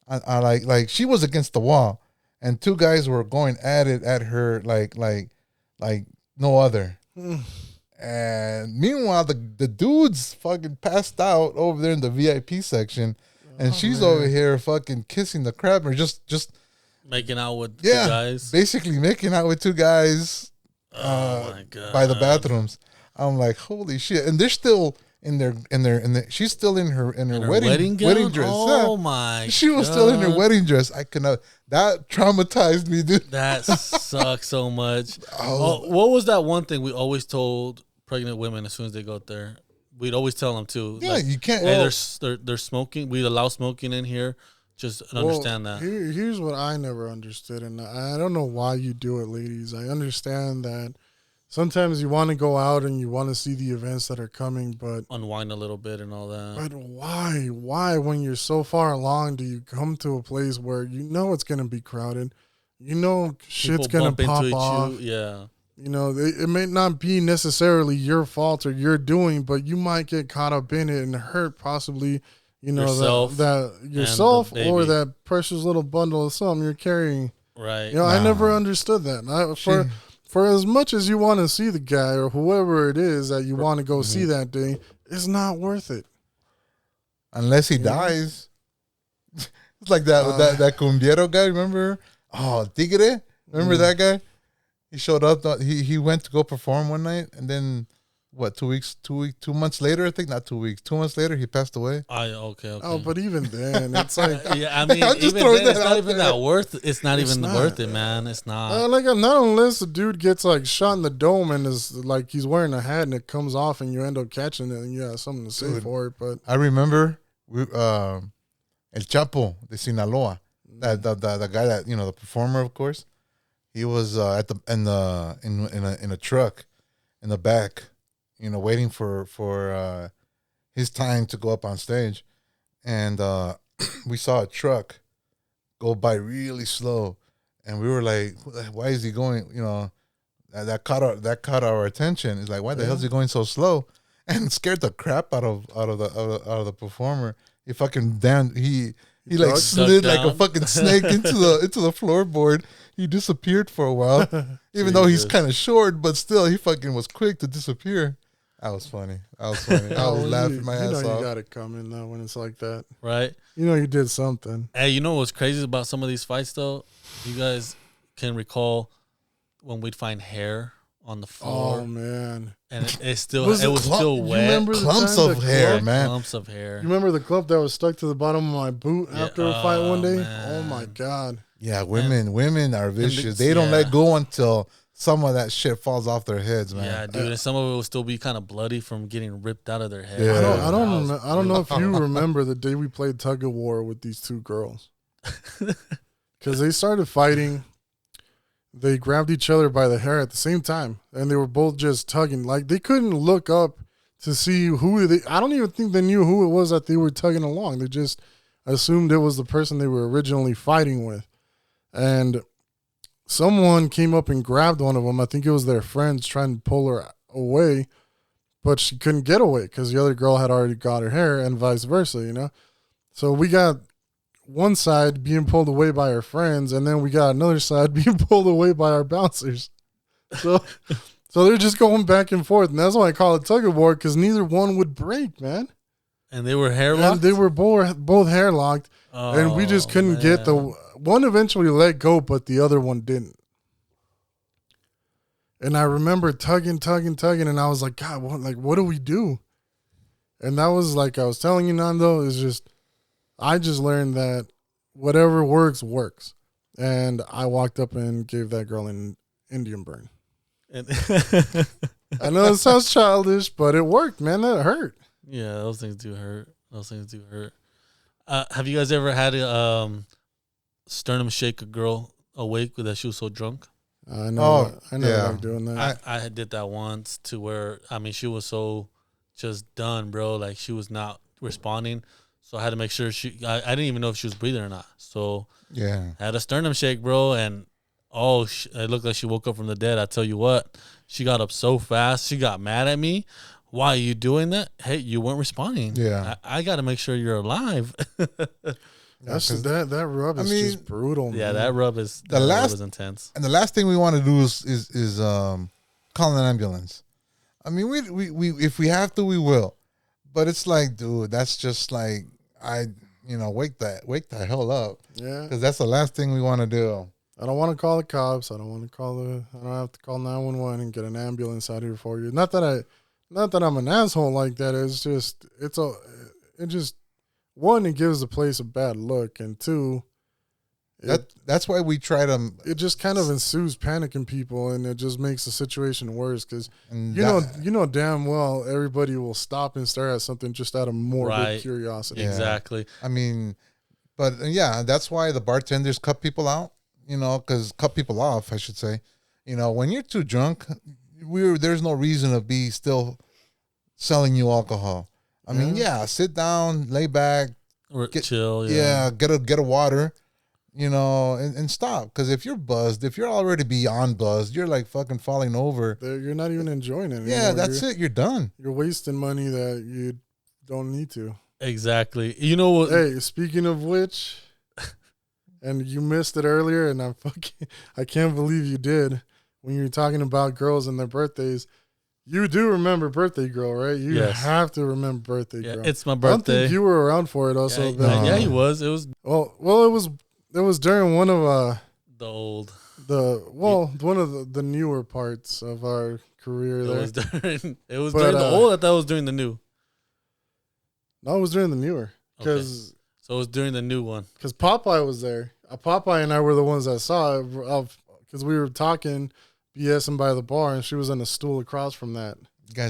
like she was against the wall, and two guys were going at it at her like no other. And meanwhile, the dude's fucking passed out over there in the VIP section, and she's over here fucking kissing the crap or just making out with two guys. Basically making out with two guys my God. by the bathrooms. I'm like, holy shit. And they're still in their she's still in her wedding dress. Oh my She was still in her wedding dress. I could not, that traumatized me, dude. That sucks so much. What was that one thing we always told pregnant women as soon as they go there? We'd always tell them too. Yeah, like, you can't. Hey, they're smoking. We allow smoking in here. Just understand that. Here's what I never understood, and I don't know why you do it, ladies. I understand that sometimes you want to go out and you want to see the events that are coming, but unwind a little bit and all that. But why? Why, when you're so far along, do you come to a place where you know it's going to be crowded? You know shit's going to pop off. Yeah. You know, it may not be necessarily your fault or your doing, but you might get caught up in it and hurt possibly. You know, yourself or that precious little bundle of something you're carrying. Right. You know, I never understood that. For as much as you want to see the guy or whoever it is that you want to go see that day, it's not worth it. Unless he dies. It's like that cumbiero guy, remember? Oh, Tigre? Remember that guy? He showed up. He went to go perform one night, and then... 2 months later, I think, not 2 weeks. 2 months later, he passed away. Okay. Oh, but even then, it's like, yeah, I mean, even then, it's not even that worth. It's not even worth it, man. It's not. Like, not unless the dude gets like shot in the dome and is like he's wearing a hat and it comes off and you end up catching it and you have something to say for it. But I remember El Chapo de Sinaloa, the guy that the performer, of course. He was in a truck in the back. Waiting for his time to go up on stage. And we saw a truck go by really slow. And we were like, why is he going, that caught our attention. It's like, why the hell is he going so slow? And it scared the crap out of the performer. He fucking he like slid like a fucking snake into the floorboard. He disappeared for a while. Even though he's kind of short, but still he fucking was quick to disappear. That was funny. I was laughing my ass off. You got it coming though when it's like that, right? You did something. Hey, you know what's crazy about some of these fights though? You guys can recall when we'd find hair on the floor. Oh man! And it was still wet. Clumps of hair, man. Clumps of hair. You remember the clump that was stuck to the bottom of my boot after a fight one day? Man. Oh my God! Yeah, women are vicious. They don't let go until some of that shit falls off their heads, man. Yeah, dude, and some of it will still be kind of bloody from getting ripped out of their head. Yeah. I don't know if you remember the day we played tug of war with these two girls, because they started fighting. They grabbed each other by the hair at the same time, and they were both just tugging. Like they couldn't look up to see who they. I don't even think they knew who it was that they were tugging along. They just assumed it was the person they were originally fighting with, and someone came up and grabbed one of them. I think it was their friends trying to pull her away, but she couldn't get away because the other girl had already got her hair and vice versa, So we got one side being pulled away by our friends, and then we got another side being pulled away by our bouncers. So they're just going back and forth, and that's why I call it tug of war, because neither one would break, man. And they were hair locked? And they were both hair locked, and we just couldn't get the... One eventually let go, but the other one didn't. And I remember tugging, and I was like, God, what do we do? And that was like I was telling you, Nando, is just I just learned that whatever works works. And I walked up and gave that girl an Indian burn. And I know it sounds childish, but it worked, man. That hurt. yeah, those things do hurt. Have you guys ever had sternum shake a girl awake that she was so drunk? I know. I like doing that. I did that once to where, I mean, she was so just done, bro. Like, she was not responding. So I had to make sure I didn't even know if she was breathing or not. So Yeah. I had a sternum shake, bro. And, it looked like she woke up from the dead. I tell you what, she got up so fast. She got mad at me. Why are you doing that? Hey, you weren't responding. Yeah. I got to make sure you're alive. That rub is just brutal. Yeah, man. that rub is intense. And the last thing we want to do is call an ambulance. I mean, we if we have to, we will. But it's like, dude, that's just like wake the hell up. Yeah, because that's the last thing we want to do. I don't want to call the cops. I don't have to call 911 and get an ambulance out here for you. Not that I'm an asshole like that. It's just one, it gives the place a bad look, and two, that's why we try to. It just kind of ensues panic in people, and it just makes the situation worse because you know damn well everybody will stop and stare at something just out of morbid curiosity. Yeah. Exactly. I mean, but yeah, that's why the bartenders cut people out. Cut people off, I should say. When you're too drunk, there's no reason to be still selling you alcohol. I mean, sit down, lay back, chill. Yeah, get a water, and stop. Because if you're buzzed, if you're already beyond buzzed, you're like fucking falling over. You're not even enjoying it anymore. Yeah, that's it. You're done. You're wasting money that you don't need to. Exactly. You know what? Hey, speaking of which, and you missed it earlier, and I can't believe you did when you were talking about girls and their birthdays. You do remember Birthday Girl, right? You have to remember Birthday Girl. It's my birthday. I don't think you were around for it also. Yeah, he was. It was. Well, it was during one of one of the newer parts of our career. It was during the old. I thought it was during the new. No, it was during the newer. So it was during the new one. Because Popeye was there. Popeye and I were the ones that saw it because we were talking BSing by the bar, and she was on a stool across from that. You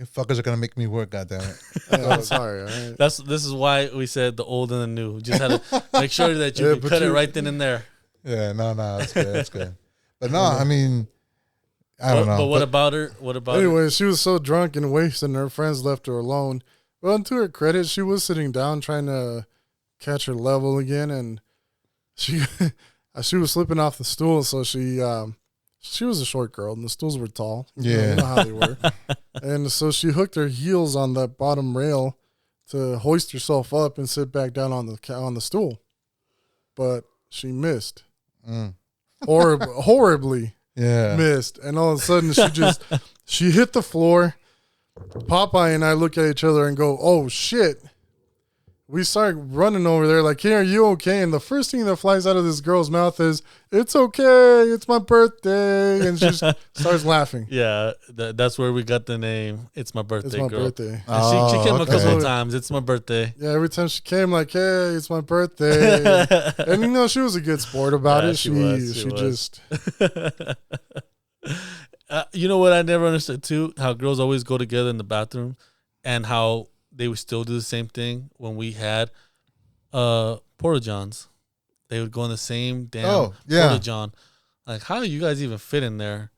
fuckers are gonna make me work. Goddamn it! Sorry. Right? This is why we said the old and the new. Just had to make sure that you cut it right then and there. Yeah, no, that's good. That's good. But no, I mean, I don't know. But what about her? What about anyway? Her? She was so drunk and wasted, and her friends left her alone. Well, to her credit, she was sitting down trying to catch her level again, and she was slipping off the stool, so she was a short girl, and the stools were tall. Yeah. You know how they were. And so she hooked her heels on that bottom rail to hoist herself up and sit back down on the stool. But she missed. Horribly missed. And all of a sudden, she hit the floor. Popeye and I look at each other and go, oh, shit. We start running over there like, hey, are you okay? And the first thing that flies out of this girl's mouth is, it's okay, it's my birthday. And she starts laughing. Yeah, that's where we got the name, It's My Birthday Girl. It's my birthday. She came a couple of times, it's my birthday. Yeah, every time she came like, hey, it's my birthday. And she was a good sport about it. She just... you know what I never understood too? How girls always go together in the bathroom and how they would still do the same thing when we had Porta Johns. They would go in the same damn Porta John. Like, how do you guys even fit in there?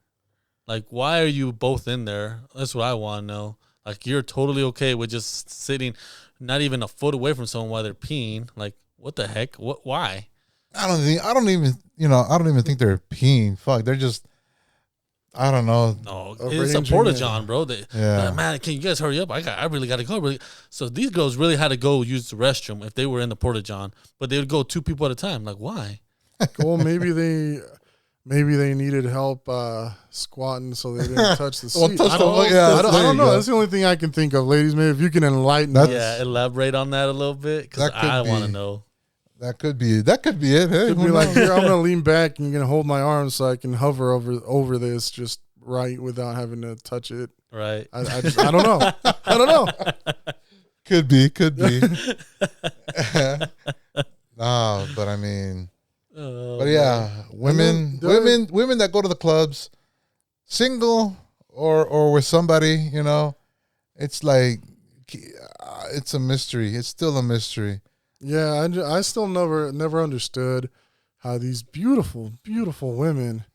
Like, why are you both in there? That's what I want to know. Like, you're totally okay with just sitting not even a foot away from someone while they're peeing. Like, what the heck? Why? I don't even think they're peeing. Fuck, they're just... I don't know. No, it's a Porta John, bro. Man, can you guys hurry up? I really got to go. So these girls really had to go use the restroom if they were in the Porta John, but they would go 2 people at a time. Like, why? Well, maybe they needed help squatting so they didn't touch the seat. I don't know. That's the only thing I can think of, ladies. Maybe if you can enlighten us. Yeah, elaborate on that a little bit because I want to know. That could be it. Hey, could be like, here, I'm gonna lean back and you're gonna hold my arm so I can hover over this just right without having to touch it. Right. I don't know. Could be. No, but I mean, but yeah, women that go to the clubs, single or with somebody, you know, it's like it's a mystery. It's still a mystery. Yeah, I still never understood how these beautiful women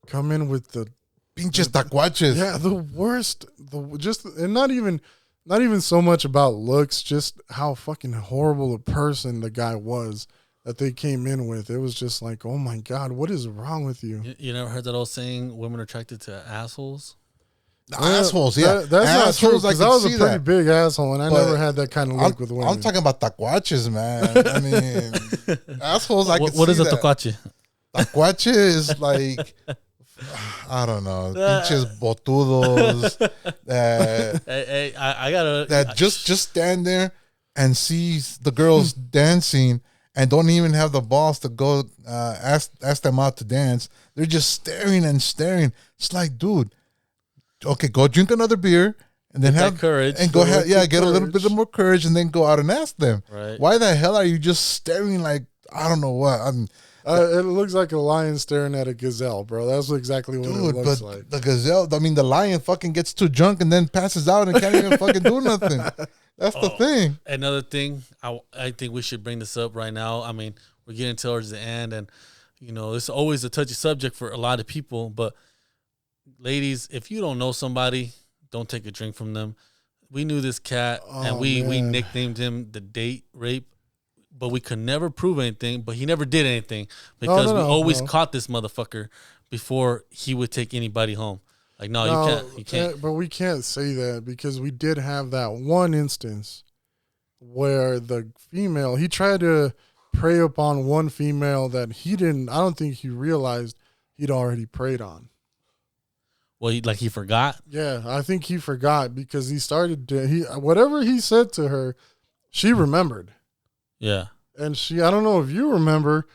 come in with the pinches tacuaches. Yeah, the worst. And not even so much about looks, just how fucking horrible a person the guy was that they came in with. It was just like, oh my God, what is wrong with you? You never heard that old saying, women are attracted to assholes? Assholes, yeah. That's assholes, not true, because I was a pretty big asshole, and I But never had that kind of look with women. I'm talking about tacuaches, man. I mean, assholes, I can see What is a that. tacuache? Tacuache is like, I don't know, pinches botudos I gotta... that just stand there and sees the girls dancing and don't even have the balls to go ask them out to dance. They're just staring and staring. It's like, dude, okay, go drink another beer and then have courage and get a little bit of more courage and then go out and ask them. Right. Why the hell are you just staring like I don't know what? It looks like a lion staring at a gazelle, bro. That's exactly what it looks like. The gazelle, I mean, the lion fucking gets too drunk and then passes out and can't even fucking do nothing. That's the thing. Another thing, I think we should bring this up right now. I mean, we're getting towards the end, and you know, it's always a touchy subject for a lot of people. But ladies, if you don't know somebody, don't take a drink from them. We knew this cat, and we nicknamed him the date rape, but we could never prove anything. But he never did anything because we always caught this motherfucker before he would take anybody home. Like, you can't. But we can't say that because we did have that one instance where the female, he tried to prey upon one female that I don't think he realized he'd already preyed on. Well, he forgot? Yeah, I think he forgot because whatever he said to her, she remembered. Yeah. And I don't know if you remember,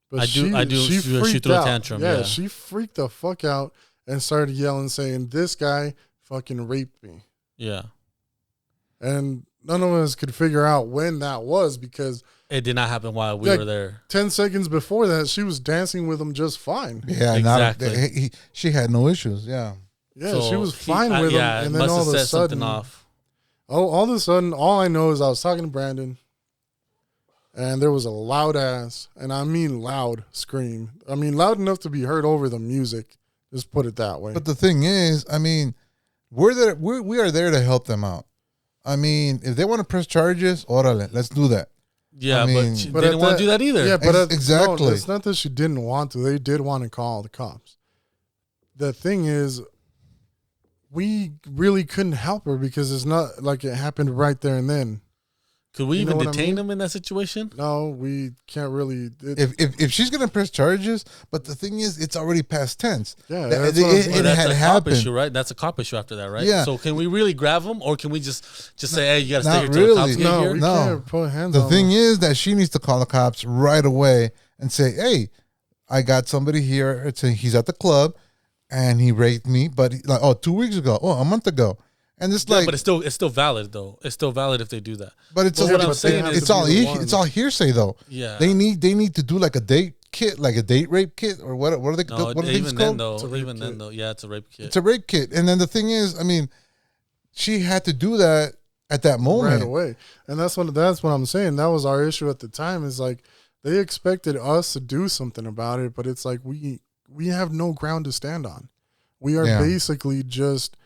but I do. She threw a tantrum. Yeah, she freaked the fuck out and started yelling, saying, "This guy fucking raped me." Yeah. And none of us could figure out when that was because it did not happen while we were there. 10 seconds before that, she was dancing with him just fine. Yeah, exactly. She had no issues. Yeah. Yeah, so she was fine with him. And then all of a sudden, all of a sudden, all I know is I was talking to Brandon, and there was a loud ass, and I mean loud scream. I mean loud enough to be heard over the music. Just put it that way. But the thing is, I mean, we are there to help them out. I mean, if they want to press charges, orale, let's do that. Yeah, but she didn't want to do that either. Yeah, but exactly. No, it's not that she didn't want to. They did want to call the cops. The thing is, we really couldn't help her because it's not like it happened right there and then. Could we even detain them in that situation? No, we can't really. If she's gonna press charges, but the thing is, it's already past tense. Yeah, that's a cop issue, right? That's a cop issue after that, right? Yeah. So can we really grab them, or can we just say, hey, you gotta stay here till really. the cops get here? We can't put hands on the thing is that she needs to call the cops right away and say, hey, I got somebody here. He's at the club, and he raped me. But 2 weeks ago, a month ago. And it's but it's still valid though. It's still valid if they do that. But it's all hearsay though. Yeah, they need to do like a date kit, like a date rape kit, or what are they? No, what are they even called? then though, yeah, it's a rape kit. It's a rape kit, and then the thing is, I mean, she had to do that at that moment right away, and that's what I'm saying. That was our issue at the time. Is like they expected us to do something about it, but it's like we have no ground to stand on. We are basically just.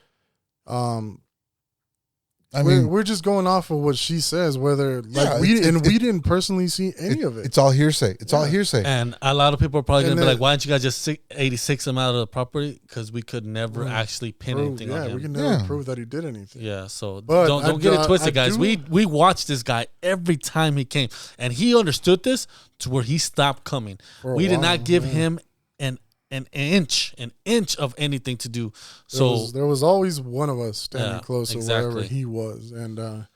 We're just going off of what she says, whether we didn't personally see any of it. It's all hearsay. It's all hearsay. And a lot of people are probably going to be like, why don't you guys just 86 him out of the property? Because we could never actually pin anything on him. Yeah, we can never prove that he did anything. Yeah, so don't get it twisted, guys. We watched this guy every time he came, and he understood this to where he stopped coming. We did not give him an inch of anything to do. So there was always one of us standing close to wherever he was, and I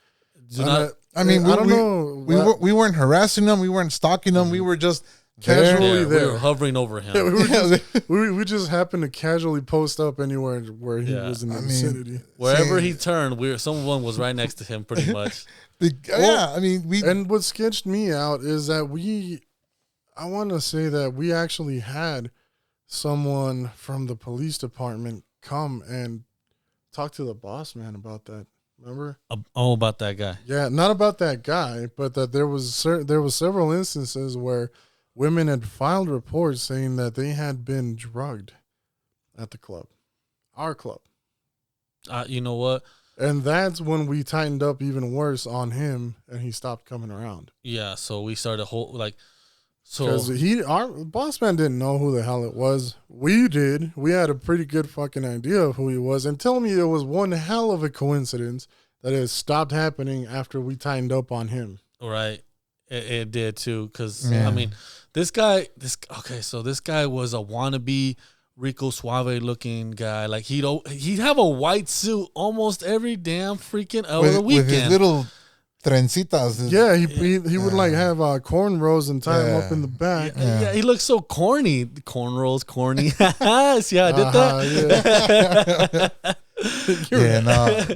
don't know. We weren't harassing him. We weren't stalking him. We were just casually there. We were hovering over him. We just happened to casually post up anywhere where he was in the vicinity. Wherever he turned, someone was right next to him, pretty much. And what sketched me out is that I want to say that we actually had someone from the police department come and talk to the boss man about that. Remember? About that guy. Yeah, not about that guy, but that there was several instances where women had filed reports saying that they had been drugged at the club, our club. You know what? And that's when we tightened up even worse on him, and he stopped coming around. Yeah, so we started because our boss man didn't know who the hell it was. We did. We had a pretty good fucking idea of who he was, and tell me it was one hell of a coincidence that it stopped happening after we tightened up on him. Right, it did too. Because I mean, this guy was a wannabe Rico Suave looking guy. Like he'd have a white suit almost every damn freaking other weekend. With his little trencitas. Yeah, he would like have cornrows and tie them up in the back. Yeah, he looks so corny. Cornrows, corny. See how I did that?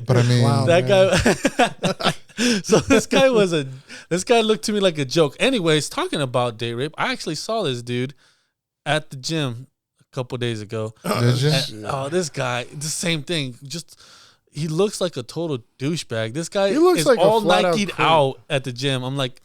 But I mean, wow, that guy. So this guy looked to me like a joke. Anyways, talking about date rape, I actually saw this dude at the gym a couple days ago. Did you? This guy, the same thing. Just he looks like a total douchebag. This guy is like all Nike'd out at the gym. I'm like,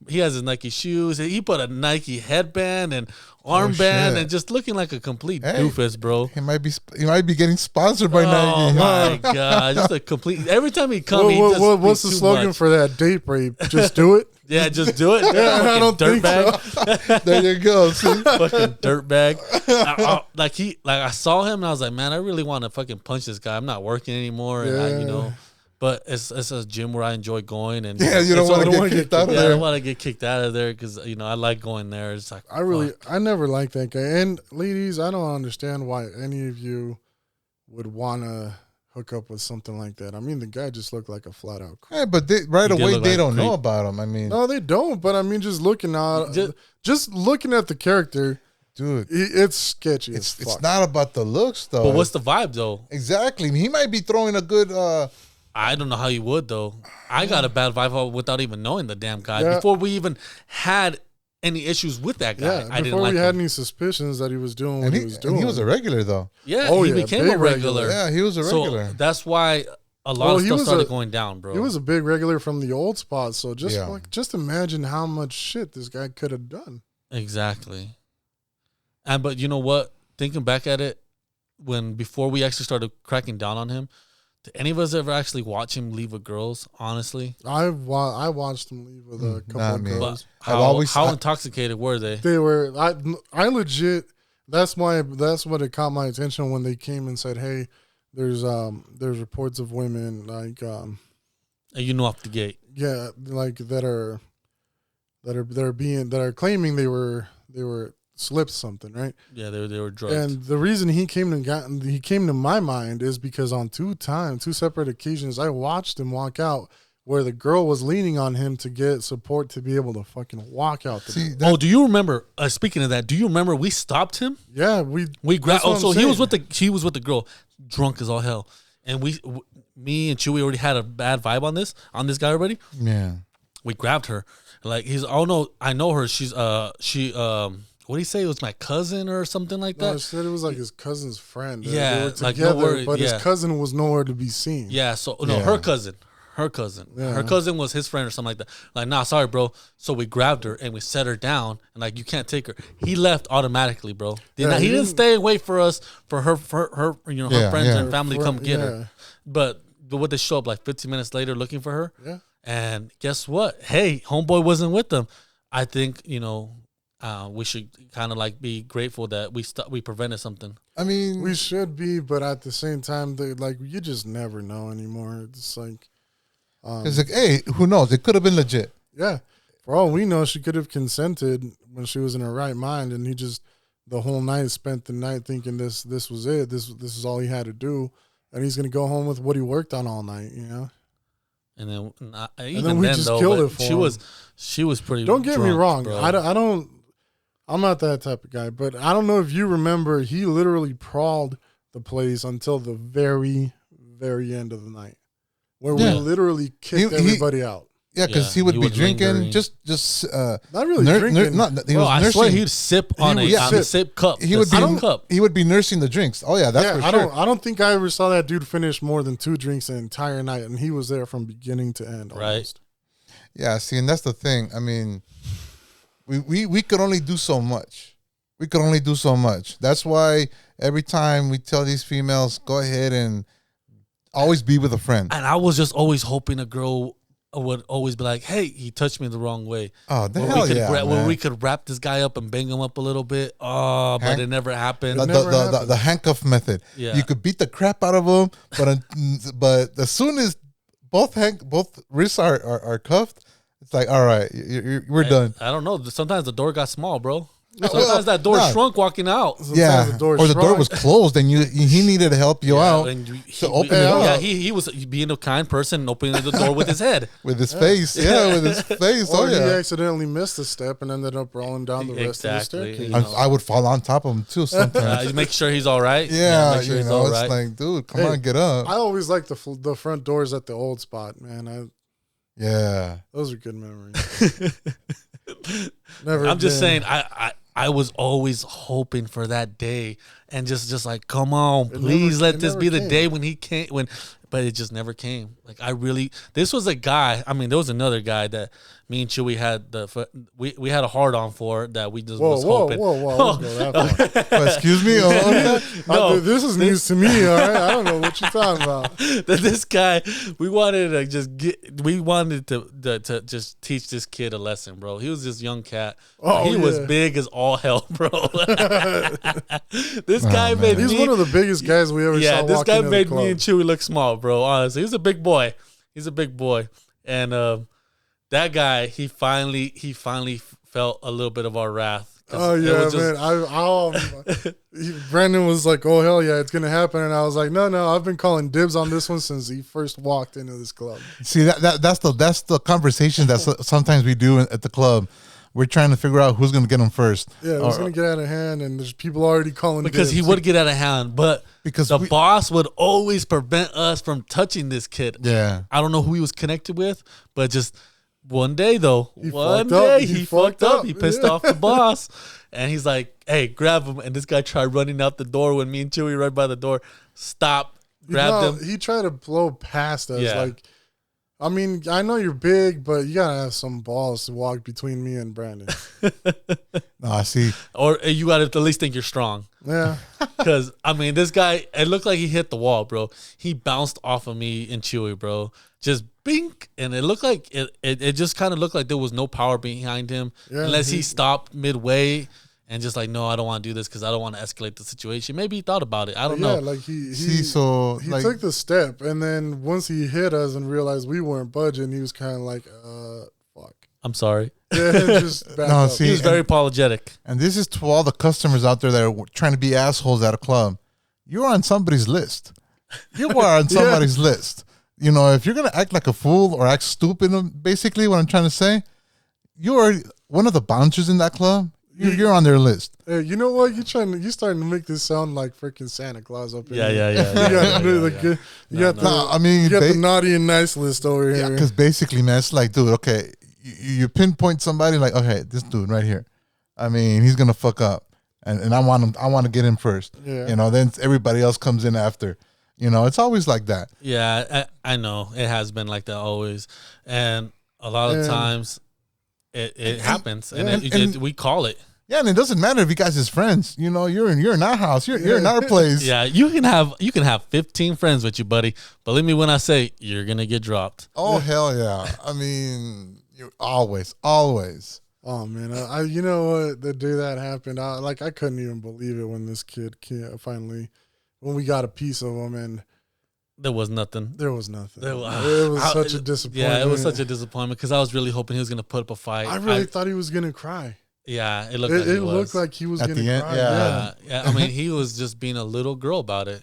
he has his Nike shoes. He put a Nike headband and armband and just looking like a complete doofus, bro. He might be getting sponsored by Nike. Oh my god, just a complete. Every time he comes, what's the slogan for that date rape? Just do it. Yeah, just do it. I don't think so. There you go. See? Fucking dirtbag. I saw him and I was like, man, I really want to fucking punch this guy. I'm not working anymore, and but it's a gym where I enjoy going, and you don't want to get kicked out of there. I don't want to get kicked out of there because I like going there. It's like I never liked that guy. And ladies, I don't understand why any of you would want to hook up with something like that. I mean, the guy just looked like a flat out. Yeah, but right away they don't know about him. I mean, no, they don't. But I mean, just looking at the character, dude, it's sketchy. It's not about the looks though. But what's the vibe though? Exactly. He might be throwing a good. I don't know how you would though. I got a bad vibe without even knowing the damn guy before we even had any issues with that guy. I didn't like before we had any suspicions that he was doing what he was doing. And he was a regular though. Yeah, he became a regular. Yeah, he was a regular. So that's why a lot of stuff started going down, bro. He was a big regular from the old spot. So just imagine how much shit this guy could have done. Exactly. But you know what? Thinking back at it, before we actually started cracking down on him, did any of us ever actually watch him leave with girls? Honestly, I watched him leave with a couple of girls. How intoxicated were they? They were. I legit. That's what it caught my attention when they came and said, "Hey, there's reports of women like and you know off the gate, like that are claiming they were slipped something, right? Yeah, they were drugged. And the reason he came to my mind is because on two separate occasions, I watched him walk out where the girl was leaning on him to get support to be able to fucking walk out. Do you remember? Speaking of that, do you remember we stopped him? Yeah, we grabbed. So he was with the girl, drunk as all hell, and me and Chewy already had a bad vibe on this guy already. Yeah, we grabbed her. Like I know her. She's what did he say? It was my cousin or something like that? No, he said it was like his cousin's friend. Yeah, they were together, but his cousin was nowhere to be seen. Yeah, her cousin. Yeah. Her cousin was his friend or something like that. Like, nah, sorry, bro. So we grabbed her and we set her down and like, you can't take her. He left automatically, bro. He didn't stay and wait for us for her friends and family to come get her. But would they show up like 15 minutes later looking for her? Yeah. And guess what? Hey, homeboy wasn't with them. I think we should kind of like be grateful that we prevented something. I mean, we should be, but at the same time, you just never know anymore. It's like, it's like, hey, who knows? It could have been legit. Yeah, for all we know, she could have consented when she was in her right mind, and he just the whole night spent the night thinking this was it. This is all he had to do, and he's gonna go home with what he worked on all night. And then we just killed it for him. She was pretty. Don't get me wrong. Bro. I I'm not that type of guy, but I don't know if you remember, he literally prowled the place until the very, very end of the night, where we literally kicked everybody out. Yeah, because he would be drinking, lingering. just not really drinking. I swear he'd sip on a sip cup. He would be nursing the drinks. Oh yeah, that's for sure. I don't think I ever saw that dude finish more than 2 drinks the entire night, and he was there from beginning to end. Right. Almost. Yeah, see, and that's the thing. I mean, we could only do so much. We could only do so much. That's why every time we tell these females, go ahead and always be with a friend. And I was just always hoping a girl would always be like, "Hey, he touched me the wrong way." Oh, the hell yeah, where we could wrap this guy up and bang him up a little bit. Oh, but it never happened. The handcuff method. Yeah. You could beat the crap out of him, but as soon as both wrists are cuffed, it's like, all right, we're done. I don't know. Sometimes the door got small, bro. Sometimes that door shrunk walking out. Sometimes the door was closed, and he needed to help you out to open it up. Yeah, he was being a kind person, opening the door with his head, with his face. Yeah, with his face. Or he accidentally missed a step and ended up rolling down the rest of the staircase. I would fall on top of him too sometimes. Make sure he's all right. Yeah, make sure he's all right. It's like, dude, come on, get up. I always liked the front doors at the old spot, man. Those are good memories. I'm just saying, I was always hoping for that day, and just like, come on, please let this be the day when he came. But it just never came. Like, this was a guy. I mean, there was another guy that me and Chewy had we had a hard on for that we just was hoping. Whoa. Excuse me? No, this is news to me, all right? I don't know what you're talking about. This guy, we wanted to just teach this kid a lesson, bro. He was this young cat. He was big as all hell, bro. This guy made me. He's one of the biggest guys we ever saw. Yeah, this guy made me and Chewy look small, bro. Honestly, he's a big boy. And that guy, he finally felt a little bit of our wrath. Oh yeah, man! Brandon was like, "Oh hell yeah, it's gonna happen," and I was like, "No, I've been calling dibs on this one since he first walked into this club." See, that's the conversation that sometimes we do at the club. We're trying to figure out who's gonna get him first. Yeah, it was gonna get out of hand, and there's people already calling because dibs. He would get out of hand, but because the boss would always prevent us from touching this kid. Yeah, I don't know who he was connected with, but just. One day, though, he fucked up. He pissed off the boss. And he's like, hey, grab him. And this guy tried running out the door when me and Chewy right by the door. Stop. Grabbed him. He tried to blow past us. Yeah. Like, I mean, I know you're big, but you got to have some balls to walk between me and Brandon. No, I see. Or you got to at least think you're strong. Yeah. Because, I mean, this guy, it looked like he hit the wall, bro. He bounced off of me and Chewy, bro. Just bink. And it looked like, it just kind of looked like there was no power behind him. Yeah, unless he stopped midway and just like, no, I don't want to do this because I don't want to escalate the situation. Maybe he thought about it. I don't know. Yeah, like he took the step. And then once he hit us and realized we weren't budging, he was kind of like, fuck. I'm sorry. Yeah, just he was very apologetic. And this is to all the customers out there that are trying to be assholes at a club. You're on somebody's list. You are on somebody's list. You know, if you're going to act like a fool or act stupid, basically what I'm trying to say, you are one of the bouncers in that club. You're on their list. Hey, you know what? You're starting to make this sound like freaking Santa Claus up in here. Yeah. You got the naughty and nice list over here. Because basically, man, it's like, dude, okay, you pinpoint somebody like, okay, this dude right here. I mean, he's gonna fuck up, and I want him. I want to get him first. Yeah. You know, then everybody else comes in after. You know, it's always like that. Yeah, I know. It has been like that always. And a lot of times it happens. And we call it. Yeah, and it doesn't matter if you guys is friends. You know, you're in our house. You're in our place. Yeah, you can have 15 friends with you, buddy. Believe me when I say you're gonna get dropped. Oh hell yeah. I mean, you always. Oh man, I you know what? The day that happened, I couldn't even believe it when this kid finally. When we got a piece of him, and there was nothing. It was such a disappointment. Yeah, it was such a disappointment because I was really hoping he was going to put up a fight. I really thought he was going to cry. Yeah, it looked like he was going to cry. Yeah. I mean, he was just being a little girl about it.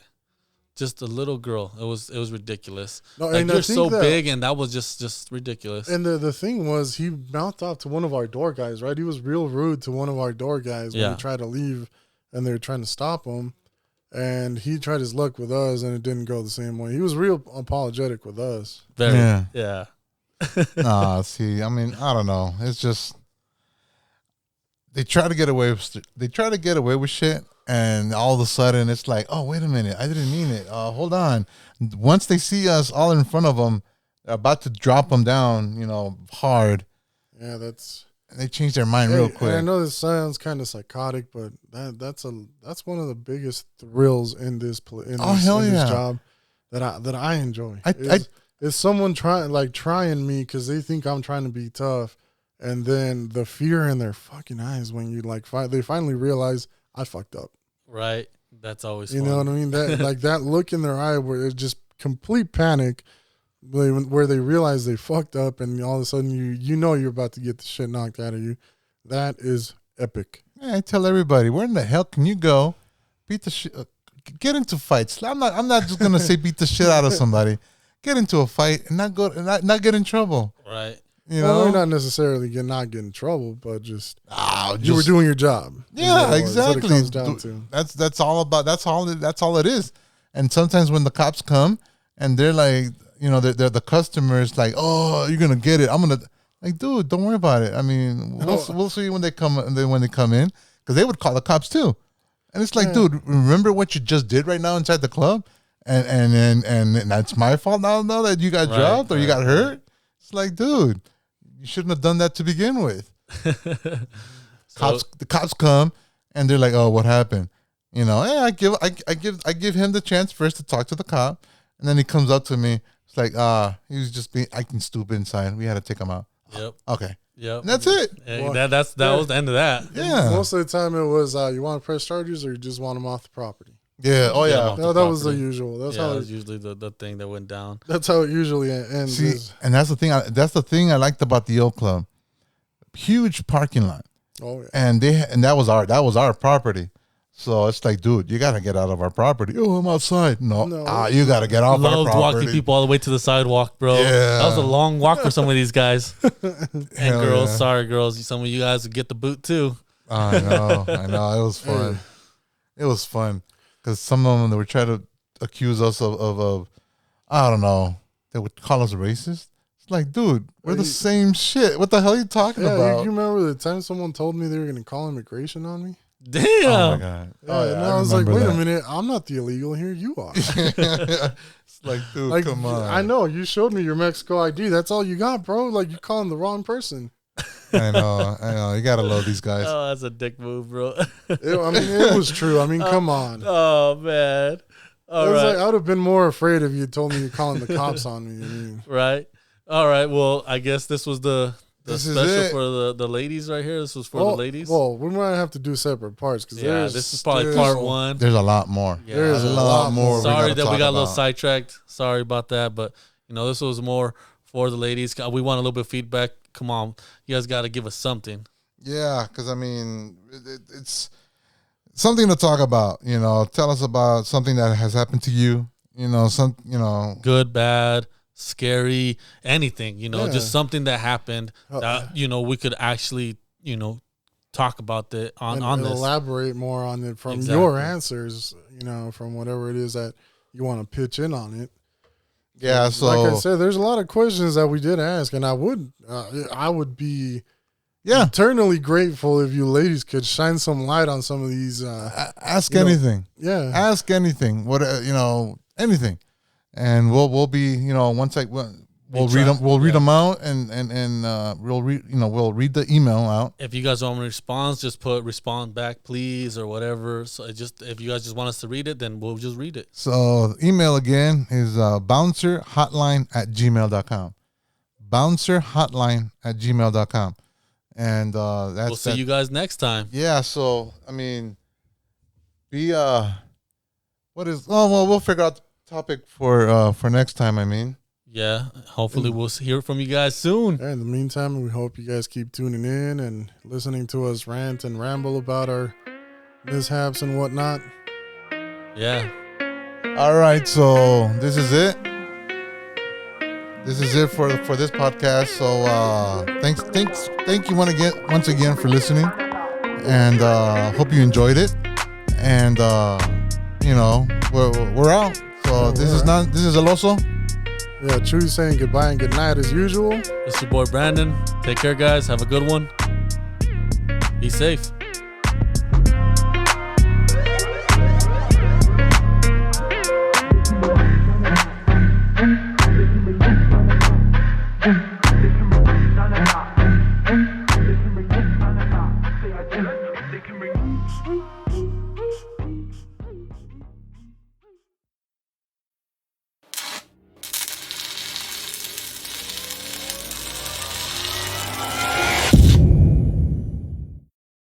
just a little girl. It was ridiculous. No, like and you're so big, and that was just ridiculous. And the thing was, he mouthed off to one of our door guys, right? He was real rude to one of our door guys when he tried to leave, and they were trying to stop him. And he tried his luck with us, and it didn't go the same way. He was real apologetic with us. Very, yeah. See, I mean, I don't know. It's just they try to get away with shit, and all of a sudden it's like, oh, wait a minute, I didn't mean it. Hold on. Once they see us all in front of them, they're about to drop them down, hard. Yeah, they change their mind real quick. I know this sounds kind of psychotic, but that's one of the biggest thrills in this this job that I enjoy. Is someone trying me because they think I'm trying to be tough, and then the fear in their fucking eyes when you they finally realize I fucked up. Right, that's always you fun. know what I mean. That that look in their eye where it's just complete panic. Where they realize they fucked up, and all of a sudden you're about to get the shit knocked out of you. That is epic. Yeah, I tell everybody, where in the hell can you go beat the shit? Get into fights. I'm not just gonna say beat the shit out of somebody. Get into a fight and not get in trouble. Right. Well, not necessarily not get in trouble, but just you were doing your job. Yeah, exactly. That's what it comes down to. That's all it is. And sometimes when the cops come and they're like, they're the customers, like, oh, you're gonna get it. I'm gonna dude, don't worry about it. I mean, we'll see when they come in, because they would call the cops too. And it's like, dude, remember what you just did right now inside the club, and that's my fault now that you got dropped or you got hurt. It's like, dude, you shouldn't have done that to begin with. The cops come and they're like, oh, what happened? I give him the chance first to talk to the cop, and then he comes up to me. It's like, he was just acting stupid inside. We had to take him out. Yep. Okay. Yep. And that's it. That was the end of that. Yeah. Most of the time it was, you want to press charges or you just want them off the property. Yeah. Oh yeah. That was the usual. That's how that was usually the thing that went down. That's how it usually ends. See, and that's the thing I liked about the old club. Huge parking lot. Oh yeah. And that was our property. So it's like, dude, you gotta get out of our property. Oh, I'm outside. No. You gotta get off our property. Walking people all the way to the sidewalk, bro. Yeah. That was a long walk for some of these guys and girls. Yeah. Sorry, girls. Some of you guys would get the boot too. I know. It was fun. It was fun because some of them, they would try to accuse us of I don't know. They would call us racist. It's like, dude, we're the same shit. What the hell are you talking about? You remember the time someone told me they were gonna call immigration on me? Damn. Oh my god. And I was like, wait a minute, I'm not the illegal here. You are. It's like, dude, come on. I know. You showed me your Mexico ID. That's all you got, bro. Like, you're calling the wrong person. I know. You gotta love these guys. Oh, that's a dick move, bro. It was true. I mean, come on. Oh man. All right. I would have been more afraid if you told me you're calling the cops on me. I mean. Right. All right. Well, I guess this was the special for the ladies right here. This was for the ladies. Well, we might have to do separate parts because this is probably part one. There's a lot more. Yeah, there's a lot more. Sorry that we got a little sidetracked. Sorry about that, but this was more for the ladies. We want a little bit of feedback. Come on, you guys got to give us something. Yeah, because I mean, it's something to talk about. Tell us about something that has happened to you. Good, bad, scary, anything, just something that happened that, we could actually, talk about on this. Elaborate more on it from your answers, from whatever it is that you want to pitch in on it. Yeah. So like I said, there's a lot of questions that we did ask, and I would be eternally grateful if you ladies could shine some light on some of these. Ask anything. Yeah. Ask anything. What, anything. And we'll be, once we'll read them. We'll read them out, and we'll read the email out. If you guys want to respond, just put respond back, please, or whatever. So if you guys just want us to read it, then we'll just read it. So the email again is bouncerhotline@gmail.com. bouncerhotline@gmail.com. And we'll see you guys next time. Yeah. So I mean, we'll figure out topic for next time. I mean, yeah, hopefully we'll hear from you guys soon. In the meantime, we hope you guys keep tuning in and listening to us rant and ramble about our mishaps and whatnot. Yeah. All right, so this is it. This is it for this podcast. So thank you once again for listening, and hope you enjoyed it. And we're out. So this is El Oso. Yeah, Chewy saying goodbye and good night as usual. It's your boy Brandon. Take care, guys. Have a good one. Be safe. They can bring